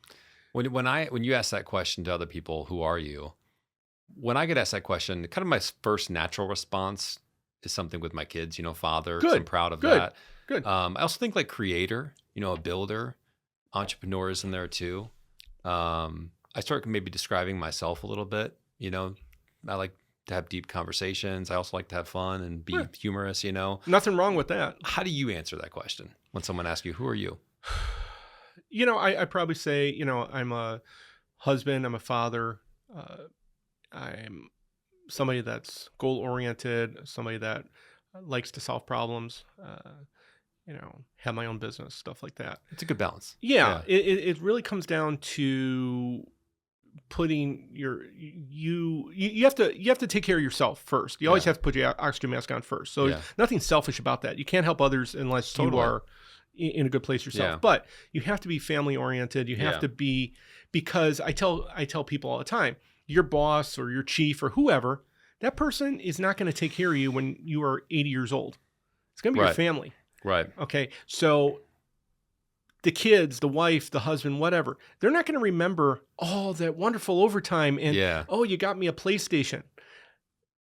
when you ask that question to other people, who are you? When I get asked that question, kind of my first natural response is something with my kids, father. Good. So I'm proud of that. Good. I also think like creator, a builder, entrepreneurs in there too. I start maybe describing myself a little bit. I like to have deep conversations. I also like to have fun and be humorous, Nothing wrong with that. How do you answer that question when someone asks you, who are you? I probably say, I'm a husband, I'm a father, I'm somebody that's goal-oriented, somebody that likes to solve problems, have my own business, stuff like that. It's a good balance. Yeah. It really comes down to putting you have to take care of yourself first. You always have to put your oxygen mask on first. So there's nothing selfish about that. You can't help others unless you are in a good place yourself. But you have to be family oriented. You have to be, because I tell people all the time, your boss or your chief or whoever, that person is not going to take care of you when you are 80 years old. It's going to be your family. Right. Okay. So the kids, the wife, the husband, whatever, they're not going to remember all that wonderful overtime and, you got me a PlayStation.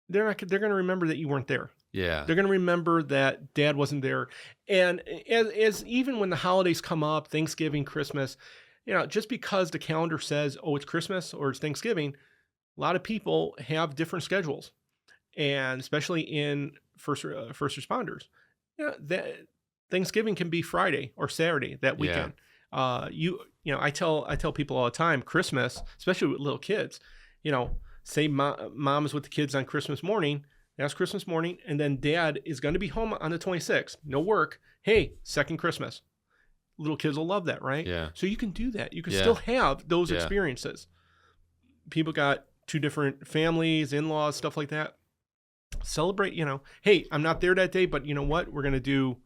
They're going to remember that you weren't there. Yeah. They're going to remember that dad wasn't there. And as even when the holidays come up, Thanksgiving, Christmas, just because the calendar says, it's Christmas or it's Thanksgiving, a lot of people have different schedules, and especially in first responders. That Thanksgiving can be Friday or Saturday that weekend. I tell people all the time, Christmas, especially with little kids, say mom is with the kids on Christmas morning. That's Christmas morning, and then dad is going to be home on the 26th. No work. Hey, second Christmas. Little kids will love that, right? Yeah. So you can do that. You can still have those experiences. People got two different families, in-laws, stuff like that. Celebrate, hey, I'm not there that day, but you know what? We're going to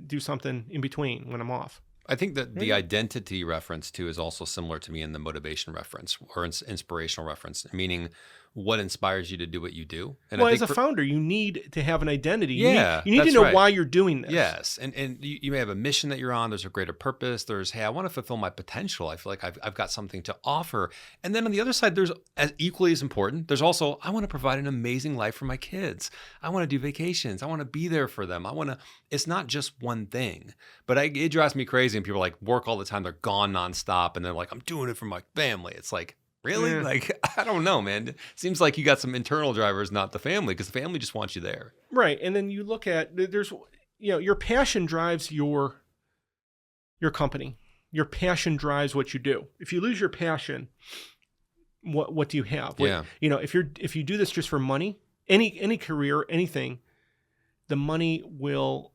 do something in between when I'm off. I think that the identity reference too is also similar to me in the motivation reference or inspirational reference, meaning what inspires you to do what you do. And Well, I as think a founder, you need to have an identity. yeah, You need to that's know right. why you're doing this. Yes. And you may have a mission that you're on. There's a greater purpose. There's, hey, I want to fulfill my potential. I feel like I've got something to offer. And then on the other side, there's as equally as important, there's also, I want to provide an amazing life for my kids. I want to do vacations. I want to be there for them. It's not just one thing, but it drives me crazy. And people like work all the time. They're gone nonstop. And they're like, I'm doing it for my family. It's like, really? Yeah. Like, I don't know, man. It seems like you got some internal drivers, not the family, because the family just wants you there. Right. And then you look at, there's, your passion drives your company. Your passion drives what you do. If you lose your passion, what do you have? Yeah. If you do this just for money, any career, anything, the money will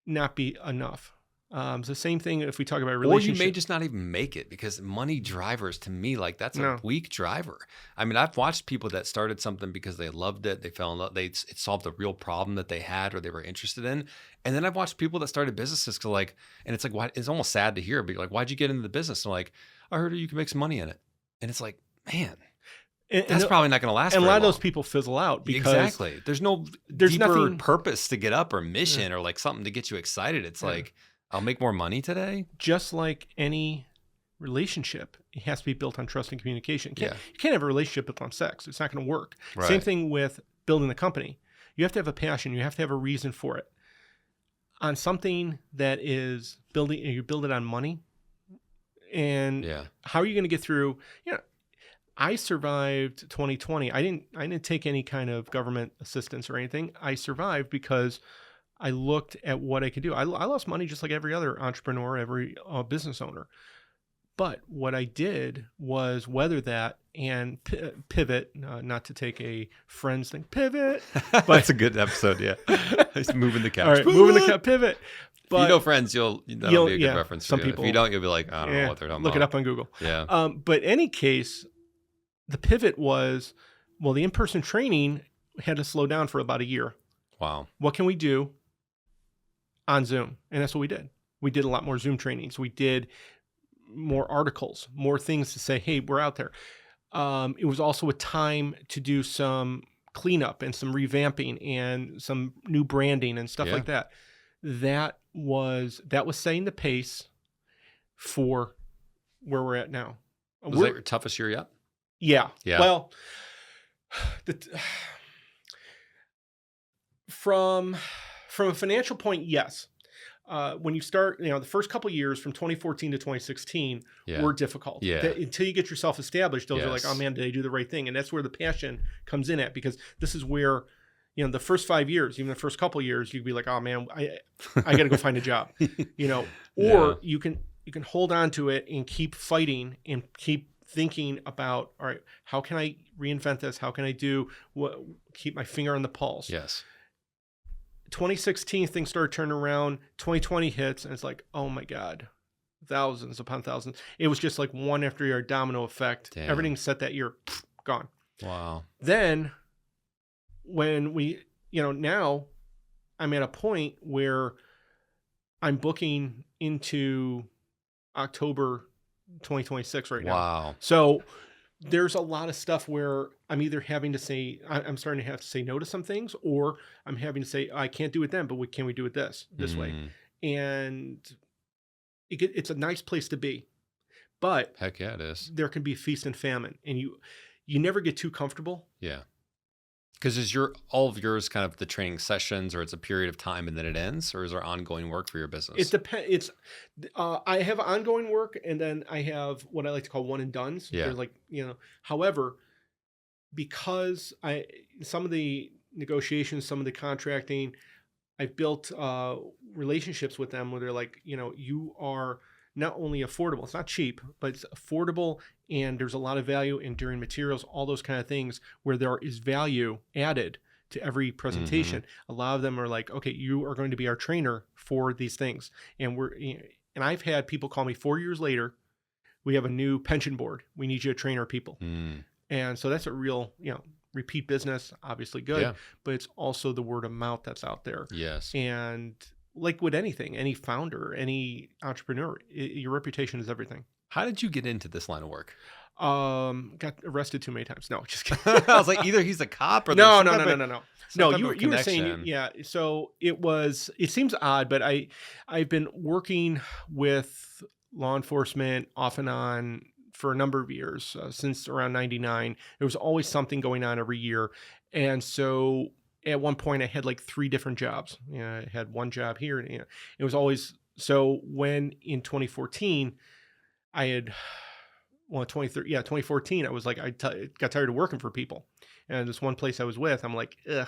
not be enough. It's the same thing if we talk about relationships. Or you may just not even make it, because money drivers, to me, like that's a No. weak driver. I mean, I've watched people that started something because they loved it, they fell in love, it solved a real problem that they had or they were interested in. And then I've watched people that started businesses and it's like, why? It's almost sad to hear, but you're like, why'd you get into the business? And like, I heard you can make some money in it. And it's like, man, that's probably not going to last. And a lot of long. those people fizzle out because Exactly. There's deeper nothing purpose to get up or mission or like something to get you excited. It's like, I'll make more money today. Just like any relationship, it has to be built on trust and communication. You Yeah. can't have a relationship built on sex. It's not going to work. Right. Same thing with building a company. You have to have a passion. You have to have a reason for it. On something that is building, you build it on money. And how are you going to get through? I survived 2020. I didn't take any kind of government assistance or anything. I survived because I looked at what I could do. I lost money just like every other entrepreneur, every business owner. But what I did was weather that and pivot, not to take a Friends thing, pivot. But that's a good episode, yeah. Just moving the couch. All right, moving the couch, pivot. But if you know Friends, that'll be a good reference for some you. people, if you don't, you'll be like, I don't know what they're talking about. Look it up on Google. Yeah. But any case, the pivot was, the in-person training had to slow down for about a year. Wow. What can we do on Zoom? And that's what we did. We did a lot more Zoom trainings. We did more articles, more things to say, hey, we're out there. It was also a time to do some cleanup and some revamping and some new branding and stuff like that. That was setting the pace for where we're at now. Was that your toughest year yet? Yeah. Well, from a financial point, yes. When you start, the first couple of years from 2014 to 2016 were difficult. Until you get yourself established, those are like, oh man, did I do the right thing? And that's where the passion comes in at, because this is where, the first 5 years, even the first couple of years, you'd be like, oh man, I got to go find a job, or you can hold on to it and keep fighting and keep thinking about, all right, how can I reinvent this? How can I keep my finger on the pulse? Yes. 2016, things started turning around. 2020 hits, and it's like, oh my God, thousands upon thousands. It was just like one after year domino effect. Damn. Everything set that year, gone. Wow. Then when we, now I'm at a point where I'm booking into October 2026 right now. Wow. So there's a lot of stuff where I'm either having to say, I'm starting to have to say no to some things, or I'm having to say, I can't do it then, but can we do it this way? And it's a nice place to be, but heck yeah, it is. There can be feast and famine, and you never get too comfortable. Yeah. Because is all of yours kind of the training sessions, or it's a period of time and then it ends, or is there ongoing work for your business? It depends. I have ongoing work, and then I have what I like to call one and dones. Yeah. They're like, however, because some of the negotiations, some of the contracting, I've built relationships with them where they're like, you are not only affordable, it's not cheap, but it's affordable, and there's a lot of value in enduring materials, all those kind of things where there is value added to every presentation. A lot of them are like, okay, you are going to be our trainer for these things. And I've had people call me 4 years later, we have a new pension board. We need you to train our people. And so that's a real, repeat business, obviously good, but it's also the word of mouth that's out there. Yes. And like with anything, any founder, any entrepreneur, your reputation is everything. How did you get into this line of work? Got arrested too many times. No, just kidding. I was like, either he's a cop or there's No, some no, type no, no, of no, no. some No, type you of you were saying, connection. yeah. So it seems odd, but I've been working with law enforcement off and on for a number of years, since around 99. There was always something going on every year. And so at one point I had like 3 different jobs. I had one job here, and it was always so when in 2014 I had, well, 2014, I was like, got tired of working for people. And this one place I was with, I'm like, ugh.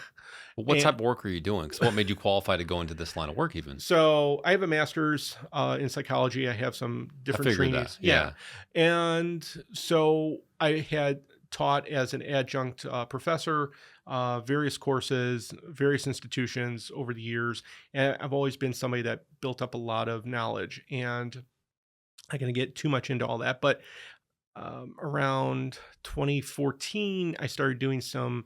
Well, what And type of work are you doing? Because what made you qualify to go into this line of work even? so I have a master's in psychology. I have some I different figured trainees. that. Yeah. And so I had taught as an adjunct professor, various courses, various institutions over the years. And I've always been somebody that built up a lot of knowledge. And I'm going to get too much into all that. But around 2014, I started doing some,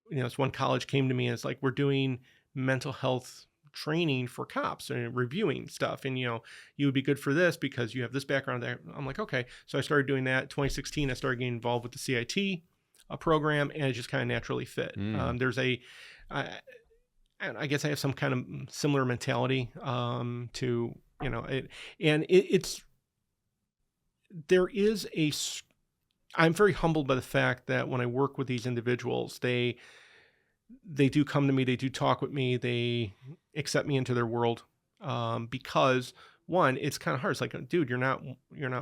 this one college came to me and it's like, we're doing mental health training for cops and reviewing stuff. And, you would be good for this because you have this background there. I'm like, okay. So I started doing that. 2016, I started getting involved with the CIT program, and it just kind of naturally fit. There's and I guess I have some kind of similar mentality to, it's, there is I'm very humbled by the fact that when I work with these individuals, they do come to me, they do talk with me, they accept me into their world, because one, it's kind of hard. It's like, dude, you're not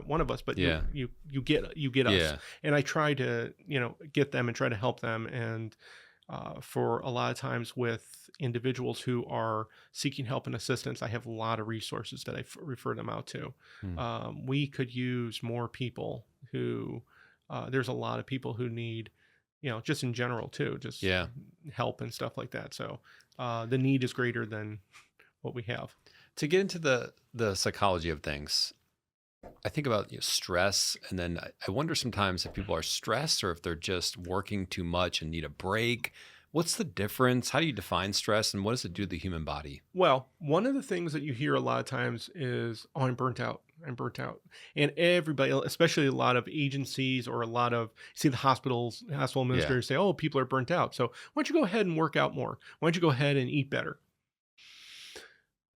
one of us, but Yeah. you get us. Yeah. And I try to, get them and try to help them. And for a lot of times with individuals who are seeking help and assistance, I have a lot of resources that I refer them out to. We could use more people who, there's a lot of people who need, just in general too, just Yeah. help and stuff like that. So the need is greater than what we have. To get into the psychology of things, I think about stress, and then I wonder sometimes if people are stressed or if they're just working too much and need a break. What's the difference? How do you define stress, and what does it do to the human body? Well, one of the things that you hear a lot of times is, oh, I'm burnt out. I'm burnt out. And everybody, especially a lot of agencies or a lot of, see the hospital administrators say, oh, people are burnt out. So why don't you go ahead and work out more? Why don't you go ahead and eat better?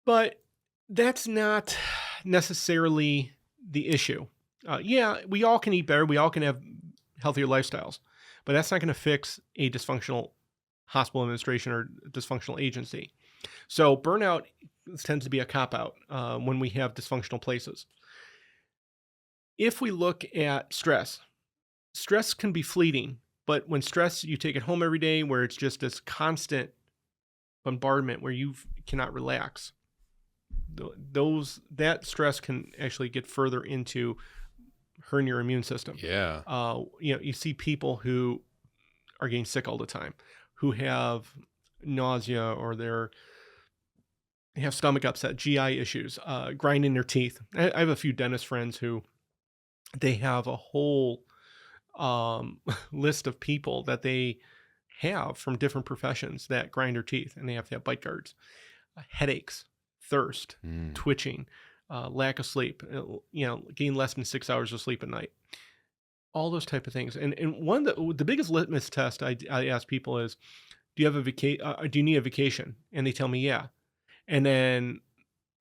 But that's not necessarily the issue. Yeah, we all can eat better. We all can have healthier lifestyles, but that's not going to fix a dysfunctional hospital administration or dysfunctional agency. So burnout tends to be a cop-out when we have dysfunctional places. If we look at stress can be fleeting, but when stress, you take it home every day where it's just this constant bombardment where you cannot relax. That stress can actually get further into hurting your immune system. Yeah. You see people who are getting sick all the time, who have nausea or they have stomach upset, GI issues, grinding their teeth. I have a few dentist friends who they have a whole list of people that they have from different professions that grind their teeth, and they have to have bite guards, headaches, thirst, twitching, lack of sleep, getting less than 6 hours of sleep at night, all those type of things. And one of the biggest litmus test I ask people is, do you have do you need a vacation? And they tell me, yeah. And then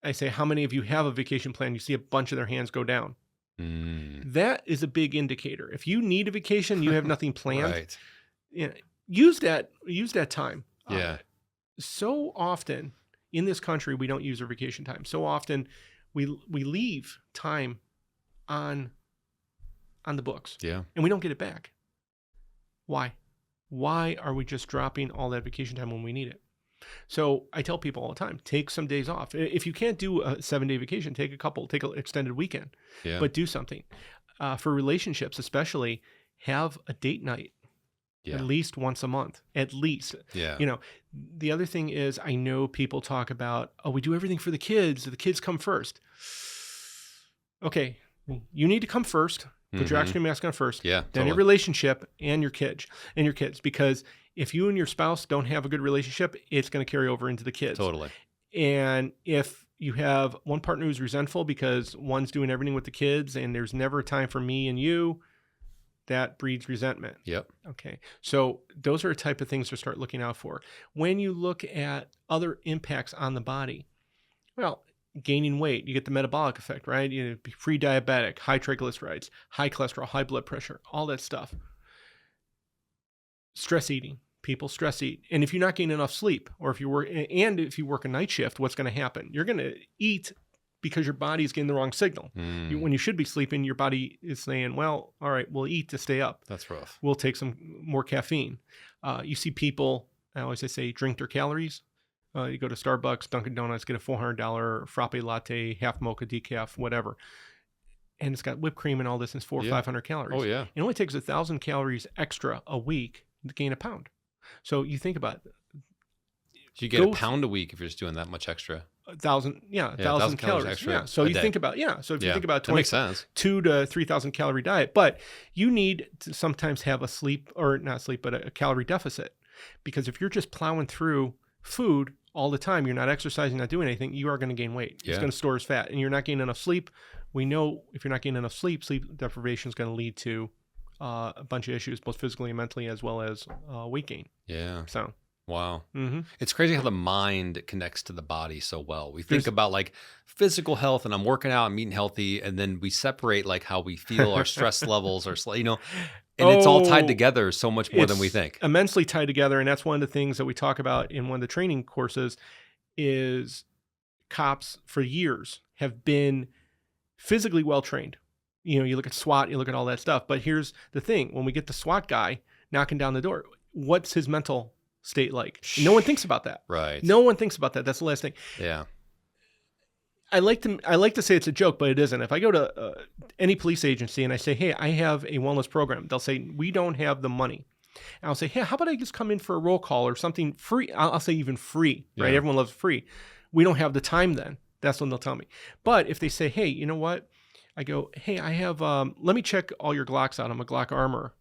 I say, how many of you have a vacation plan? You see a bunch of their hands go down. That is a big indicator. If you need a vacation, you have nothing planned. Right. Use that time. Yeah. So often in this country, we don't use our vacation time. So often we leave time on the books. Yeah. And we don't get it back. Why? Why are we just dropping all that vacation time when we need it? So I tell people all the time, take some days off. If you can't do a 7-day vacation, take an extended weekend, but do something. For relationships, especially, have a date night. At least once a month, at least. Yeah. The other thing is, I know people talk about, oh, we do everything for the kids. The kids come first. Okay. You need to come first. Put your oxygen mask on first. Yeah. Then your relationship and your kids, because if you and your spouse don't have a good relationship, it's going to carry over into the kids. Totally. And if you have one partner who's resentful because one's doing everything with the kids and there's never time for me and you, that breeds resentment. Yep. Okay. So those are the type of things to start looking out for. When you look at other impacts on the body, well, gaining weight, you get the metabolic effect, right? You be pre-diabetic, high triglycerides, high cholesterol, high blood pressure, all that stuff. Stress eating. People stress eat. And if you're not getting enough sleep, or if you work a night shift, what's going to happen? You're going to eat because your body is getting the wrong signal. When you should be sleeping, your body is saying, well, all right, we'll eat to stay up. That's rough. We'll take some more caffeine. You see people, I say drink their calories. You go to Starbucks, Dunkin' Donuts, get a $400 frappe latte, half mocha, decaf, whatever. And it's got whipped cream and all this, and it's 400 or 500 calories. Oh, yeah. It only takes 1,000 calories extra a week to gain a pound. So you think about it. So you get a pound a week if you're just doing that much extra. 1,000 calories extra. Yeah. So you think about, so if you think about 2 to 3,000 calorie diet, but you need to sometimes have a calorie deficit, because if you're just plowing through food all the time, you're not exercising, not doing anything, you are going to gain weight. It's going to store as fat, and you're not getting enough sleep. We know if you're not getting enough sleep, sleep deprivation is going to lead to a bunch of issues, both physically and mentally, as well as weight gain. Yeah. So. Wow. It's crazy how the mind connects to the body so well. We think about like physical health, and I'm working out, I'm eating healthy, and then we separate like how we feel, our stress levels, and it's all tied together so much more than we think. Immensely tied together, and that's one of the things that we talk about in one of the training courses is cops for years have been physically well trained. You look at SWAT, you look at all that stuff, but here's the thing. When we get the SWAT guy knocking down the door, what's his mental state like? No one thinks about that. Right. No one thinks about that. That's the last thing. Yeah. I like to say it's a joke, but it isn't. If I go to any police agency and I say, hey, I have a wellness program, they'll say, we don't have the money. And I'll say, hey, how about I just come in for a roll call or something free? I'll say even free, right? Yeah. Everyone loves free. We don't have the time then. That's when they'll tell me. But if they say, hey, you know what? I go, hey, I have, let me check all your Glocks out. I'm a Glock armorer.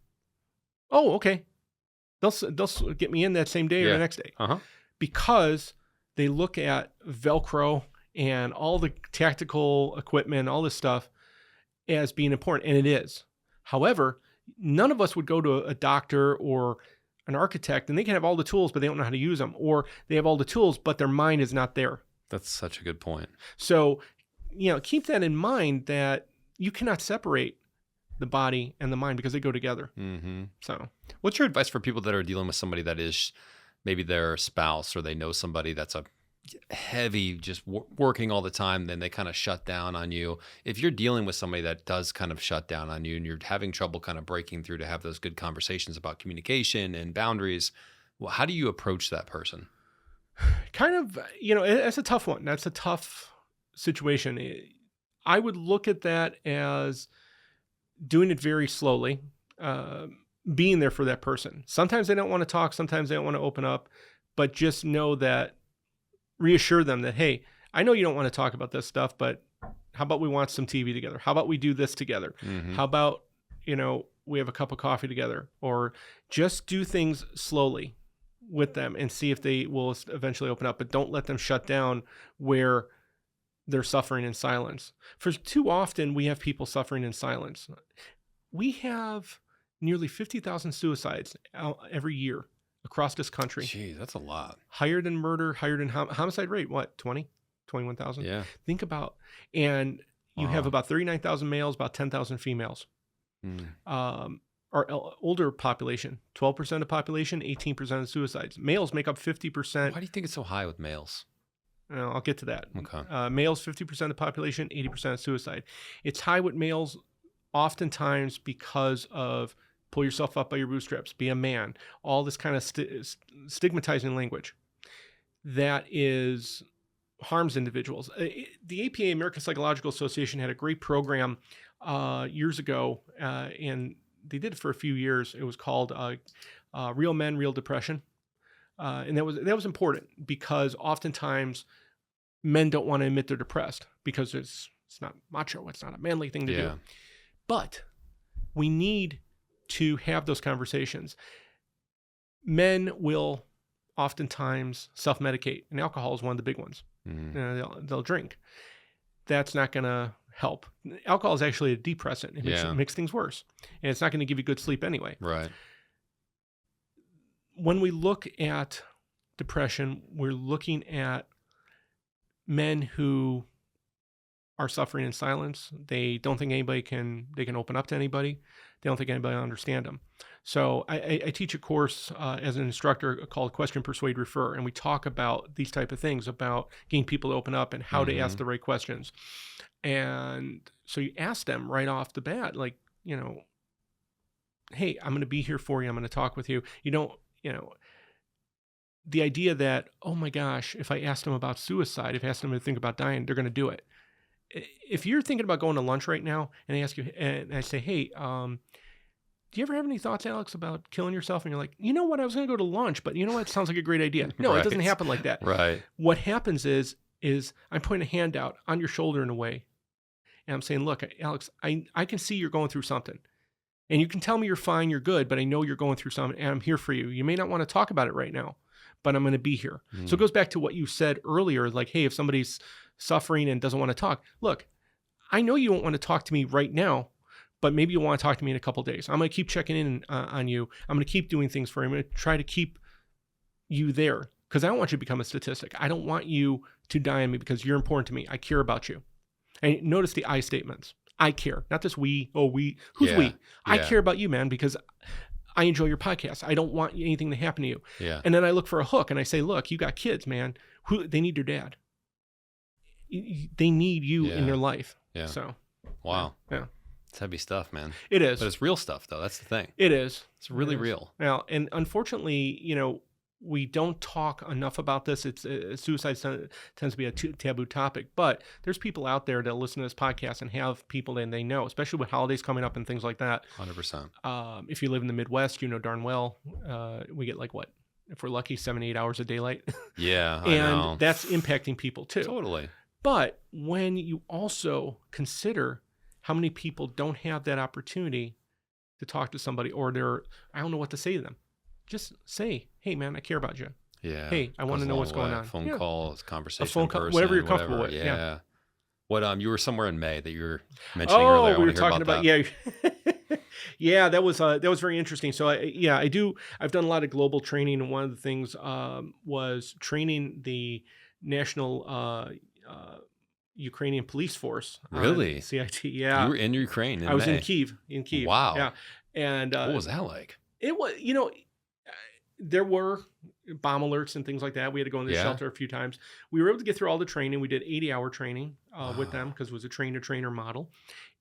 Oh, okay. They'll get me in that same day or the next day, because they look at Velcro and all the tactical equipment, all this stuff as being important, and it is. However, none of us would go to a doctor or an architect and they can have all the tools, but they don't know how to use them, or they have all the tools, but their mind is not there. That's such a good point. So, keep that in mind, that you cannot separate the body and the mind because they go together. So what's your advice for people that are dealing with somebody that is maybe their spouse, or they know somebody that's a heavy, just working all the time, then they kind of shut down on you? If you're dealing with somebody that does kind of shut down on you and you're having trouble kind of breaking through to have those good conversations about communication and boundaries, well, how do you approach that person? Kind of, it's a tough one. That's a tough situation. I would look at that as doing it very slowly, being there for that person. Sometimes they don't want to talk. Sometimes they don't want to open up, but just know that, reassure them that, hey, I know you don't want to talk about this stuff, but how about we watch some TV together? How about we do this together? How about, we have a cup of coffee together, or just do things slowly with them and see if they will eventually open up, but don't let them shut down where they're suffering in silence. For too often, we have people suffering in silence. We have nearly 50,000 suicides every year across this country. Geez, that's a lot. Higher than murder, higher than homicide rate. What, 20, 21,000? Yeah. Think about, and you have about 39,000 males, about 10,000 females. Our older population, 12% of the population, 18% of suicides. Males make up 50%. Why do you think it's so high with males? I'll get to that. Okay. Males, 50% of the population, 80% of suicide. It's high with males oftentimes because of pull yourself up by your bootstraps, be a man, all this kind of stigmatizing language that harms individuals. The APA, American Psychological Association, had a great program years ago, and they did it for a few years. It was called Real Men, Real Depression. And that was important, because oftentimes men don't want to admit they're depressed because it's not macho. It's not a manly thing to do. But we need to have those conversations. Men will oftentimes self-medicate, and alcohol is one of the big ones. Mm. They'll drink. That's not going to help. Alcohol is actually a depressant. It makes things worse, and it's not going to give you good sleep anyway. Right. When we look at depression, we're looking at men who are suffering in silence. They don't think they can open up to anybody. They don't think anybody will understand them. So I teach a course as an instructor called Question, Persuade, Refer, and we talk about these type of things, about getting people to open up and how to ask the right questions. And so you ask them right off the bat, like, hey, I'm going to be here for you. I'm going to talk with you. The idea that, oh my gosh, if I asked them about suicide, if I asked them to think about dying, they're going to do it. If you're thinking about going to lunch right now and I ask you, and I say, hey, do you ever have any thoughts, Alex, about killing yourself? And you're like, you know what? I was going to go to lunch, but you know what? It sounds like a great idea. No, It doesn't happen like that. Right. What happens is I'm putting a hand out on your shoulder in a way. And I'm saying, look, Alex, I can see you're going through something. And you can tell me you're fine, you're good, but I know you're going through something, and I'm here for you. You may not want to talk about it right now, but I'm going to be here. So it goes back to what you said earlier, like, hey, if somebody's suffering and doesn't want to talk, look, I know you won't want to talk to me right now, but maybe you'll want to talk to me in a couple of days. I'm going to keep checking in on you. I'm going to keep doing things for you. I'm going to try to keep you there because I don't want you to become a statistic. I don't want you to die on me because you're important to me. I care about you. And notice the I statements. I care, not this we. Who's we? I care about you, man, because I enjoy your podcast. I don't want anything to happen to you. Yeah. And then I look for a hook and I say, look, you got kids, man. They need your dad. They need you in their life. Yeah. So. Wow. Yeah. It's heavy stuff, man. It is. But it's real stuff, though. That's the thing. It is. It's really real. Now, and unfortunately, we don't talk enough about this. Suicide tends to be a taboo topic, but there's people out there that listen to this podcast and have people that they know, especially with holidays coming up and things like that. 100%. If you live in the Midwest, you know darn well, we get like what? If we're lucky, 7-8 hours of daylight. Yeah, and I know. That's impacting people too. Totally. But when you also consider how many people don't have that opportunity to talk to somebody, or I don't know what to say to them. Just say, hey, man, I care about you. Yeah. Hey, I want to know what's going on. Phone calls, conversation, a phone call, person, whatever you're comfortable with. Yeah. What you were somewhere in May that you were mentioning earlier. We were talking about yeah, that was very interesting. So I've done a lot of global training, and one of the things was training the national Ukrainian police force. Really? CIT. Yeah. You were in Ukraine. I was in Kyiv. Wow. Yeah. And what was that like? It was, there were bomb alerts and things like that. We had to go in the shelter a few times. We were able to get through all the training. We did 80-hour training with them because it was a train-to-trainer model.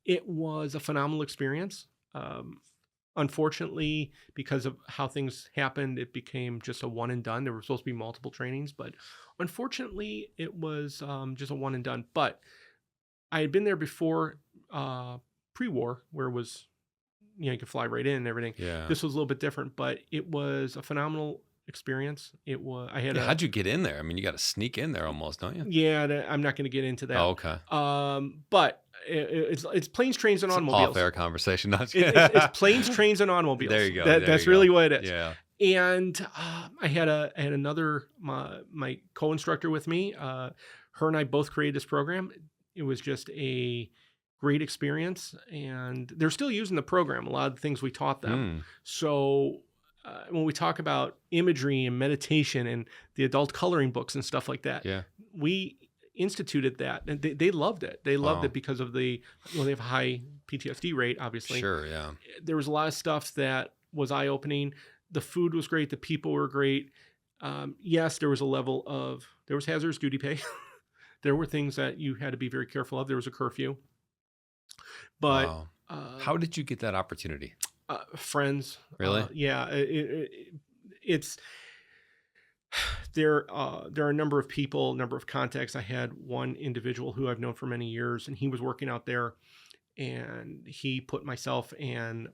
It was a phenomenal experience. Unfortunately, because of how things happened, it became just a one and done. There were supposed to be multiple trainings, but unfortunately, it was just a one and done. But I had been there before, pre-war, where it was, you could fly right in and everything. Yeah. This was a little bit different, but it was a phenomenal experience. It was. How'd you get in there? I mean, you got to sneak in there almost, don't you? Yeah, I'm not going to get into that. Oh, okay. But it's planes, trains, and automobiles. Off-air conversation. It's planes, trains, and automobiles. There you go. That's really what it is. Yeah. And I had another my co-instructor with me. Her and I both created this program. It was just a great experience, and they're still using the program. A lot of the things we taught them. So when we talk about imagery and meditation and the adult coloring books and stuff like that, we instituted that, and they loved it. They loved it because of they have a high PTSD rate, obviously. Sure, yeah. There was a lot of stuff that was eye-opening. The food was great. The people were great. Yes, there was there was hazardous duty pay. There were things that you had to be very careful of. There was a curfew. But wow. How did you get that opportunity? Friends. Really? Yeah. It's there are a number of people, number of contacts. I had one individual who I've known for many years, and he was working out there, and he put myself and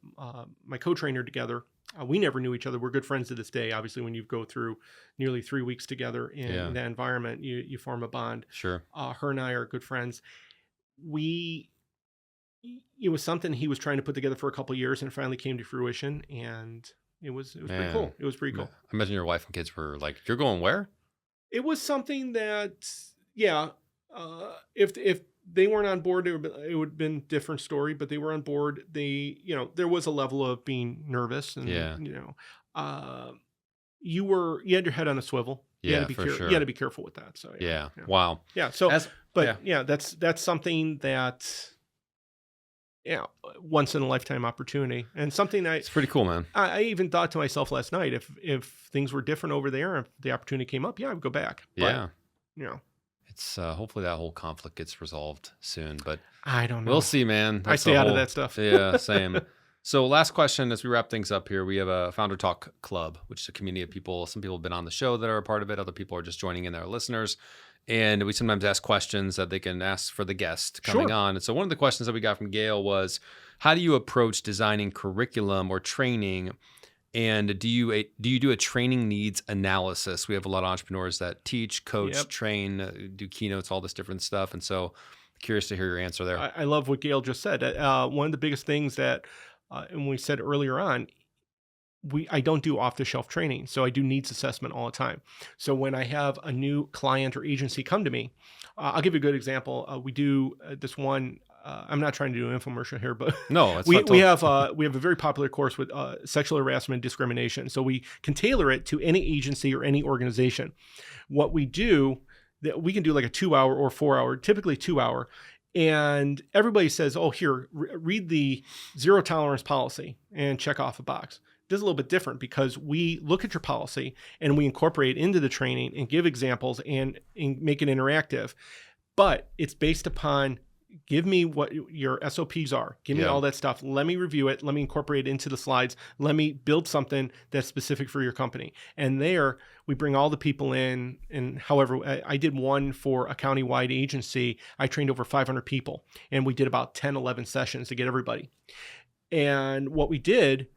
my co-trainer together. We never knew each other. We're good friends to this day. Obviously, when you go through nearly 3 weeks together in that environment, you form a bond. Sure. Her and I are good friends. It was something he was trying to put together for a couple of years, and it finally came to fruition. And it was pretty Man. cool. It was pretty cool. I imagine your wife and kids were like, "You're going where?" It was something that, yeah, if they weren't on board, it would have been a different story, but they were on board. They, there was a level of being nervous and, Yeah. you had your head on a swivel. You Yeah, had to be for sure. You had to be careful with that. So Yeah. Wow. Yeah. So, As- but that's something that, once in a lifetime opportunity, and something It's pretty cool, man. I even thought to myself last night, if things were different over there, if the opportunity came up, I would go back. But, Yeah. It's hopefully that whole conflict gets resolved soon, but I don't know. we'll see, man. I stay out of that stuff. Yeah, same. So last question as we wrap things up here, we have a Founder Talk Club, which is a community of people. Some people have been on the show that are a part of it. Other people are just joining in, their listeners. And we sometimes ask questions that they can ask for the guest coming on. And so one of the questions that we got from Gail was, how do you approach designing curriculum or training? And do you do a training needs analysis? We have a lot of entrepreneurs that teach, coach, train, do keynotes, all this different stuff. And so curious to hear your answer there. I love what Gail just said. One of the biggest things that, and we said earlier on, I don't do off-the-shelf training, so I do needs assessment all the time. So when I have a new client or agency come to me, I'll give you a good example. We do this one. I'm not trying to do an infomercial here, but no, it's we have a very popular course with sexual harassment and discrimination. So we can tailor it to any agency or any organization. What we do, that we can do like a 2-hour or 4-hour, typically 2-hour. And everybody says, oh, here, read the zero tolerance policy and check off a box. This is a little bit different because we look at your policy and we incorporate it into the training and give examples and make it interactive. But it's based upon, give me what your SOPs are. Give me all that stuff. Let me review it. Let me incorporate it into the slides. Let me build something that's specific for your company. And there we bring all the people in. And however, I did one for a countywide agency. I trained over 500 people and we did about 10, 11 sessions to get everybody. And what we did,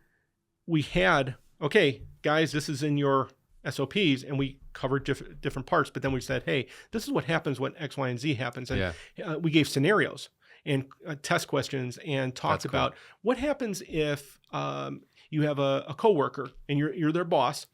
we had, okay, guys, this is in your SOPs, and we covered different parts, but then we said, hey, this is what happens when X, Y, and Z happens. And we gave scenarios and test questions and talked about what happens if you have a coworker and you're their boss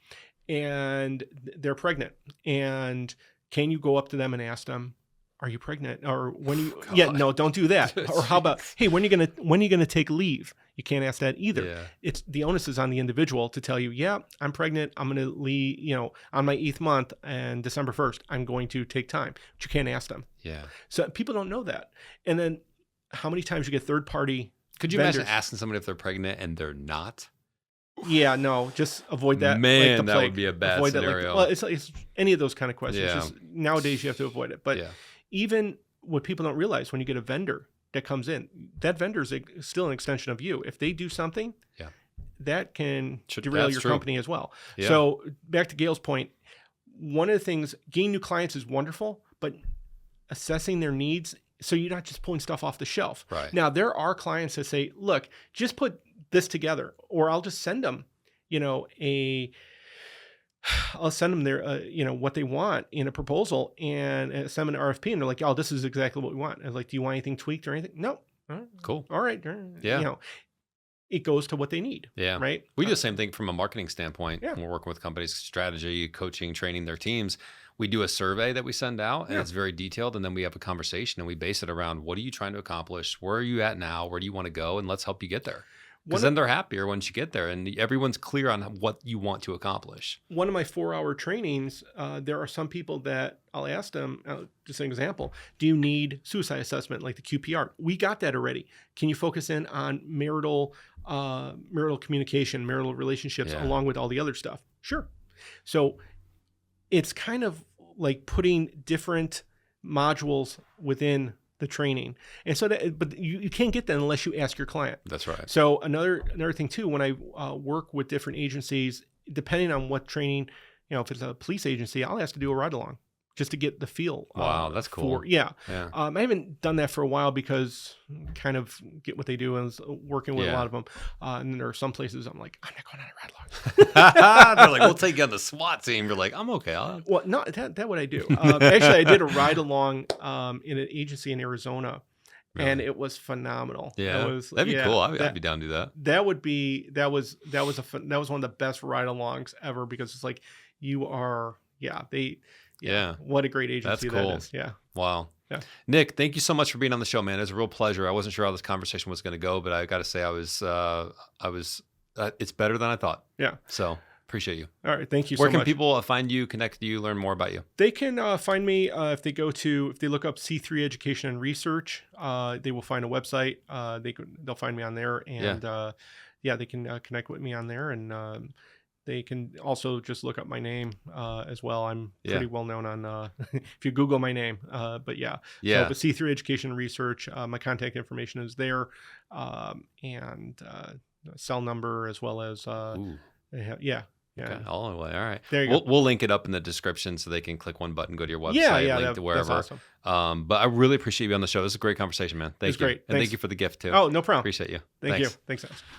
and they're pregnant, and can you go up to them and ask them, are you pregnant? Or when you, no, don't do that. Or how about, hey, when are you gonna take leave? You can't ask that either. Yeah. It's the onus is on the individual to tell you, yeah, I'm pregnant. I'm going to leave, on my 8th month and December 1st, I'm going to take time. But you can't ask them. Yeah. So people don't know that. And then how many times you get third party Could you vendors. imagine asking somebody if they're pregnant and they're not? Yeah, no, just avoid that. Man, like that would be a bad avoid scenario. That, it's any of those kind of questions. Yeah. Just, nowadays you have to avoid it. But even what people don't realize, when you get a vendor that comes in, that vendor is still an extension of you. If they do something, that can derail your company as well. Yeah. So back to Gail's point, one of the things, gaining new clients is wonderful, but assessing their needs, so you're not just pulling stuff off the shelf. Right. Now, there are clients that say, look, just put this together, or I'll just send them, I'll send them their, what they want in a proposal and send them an RFP. And they're like, oh, this is exactly what we want. And like, do you want anything tweaked or anything? No. Cool. All right. Yeah. It goes to what they need. Yeah. Right. We do the same thing from a marketing standpoint. Yeah. When we're working with companies, strategy, coaching, training their teams. We do a survey that we send out, and it's very detailed. And then we have a conversation and we base it around, what are you trying to accomplish? Where are you at now? Where do you want to go? And let's help you get there. Because then they're happier once you get there and everyone's clear on what you want to accomplish. One of my 4-hour trainings, there are some people that I'll ask them, just an example, do you need suicide assessment like the QPR? We got that already. Can you focus in on marital communication, marital relationships, along with all the other stuff? Sure. So it's kind of like putting different modules within the training. And so but you can't get that unless you ask your client. That's right. So another thing too, when I work with different agencies, depending on what training, if it's a police agency, I'll ask to do a ride along just to get the feel. Wow, that's cool. I haven't done that for a while because kind of get what they do and working with a lot of them. And then there are some places I'm like, I'm not going on a ride along. They're like, we'll take you on the SWAT team. You're like, I'm okay. Well, no, that what I do. Actually, I did a ride along in an agency in Arizona, and Really? it was phenomenal. Yeah. It was, That'd be yeah, cool. I'd that be down to do that. that was that was one of the best ride-alongs ever, because it's like you are, Yeah. what a great That's agency cool. that is. Yeah. Wow. Yeah. Nick, thank you so much for being on the show, man. It was a real pleasure. I wasn't sure how this conversation was going to go, but I got to say it's better than I thought. Yeah. So appreciate you. All right. Thank you Where so can much. people find you, connect with you, learn more about you? They can find me if they look up C3 Education and Research. They will find a website. They'll find me on there, and they can connect with me on there, and they can also just look up my name as well. I'm pretty well known on if you Google my name. But Yeah. So, but C3 Education and Research. My contact information is there, and cell number, as well as Ooh. yeah. Okay. All the way. All right. There you go. We'll link it up in the description so they can click one button, go to your website, link to That's wherever. awesome. But I really appreciate you on the show. This is a great conversation, man. Thank you. great. And thank Thanks. you for the gift too. Oh, no problem. Appreciate you. Thank Thanks. you. Thanks.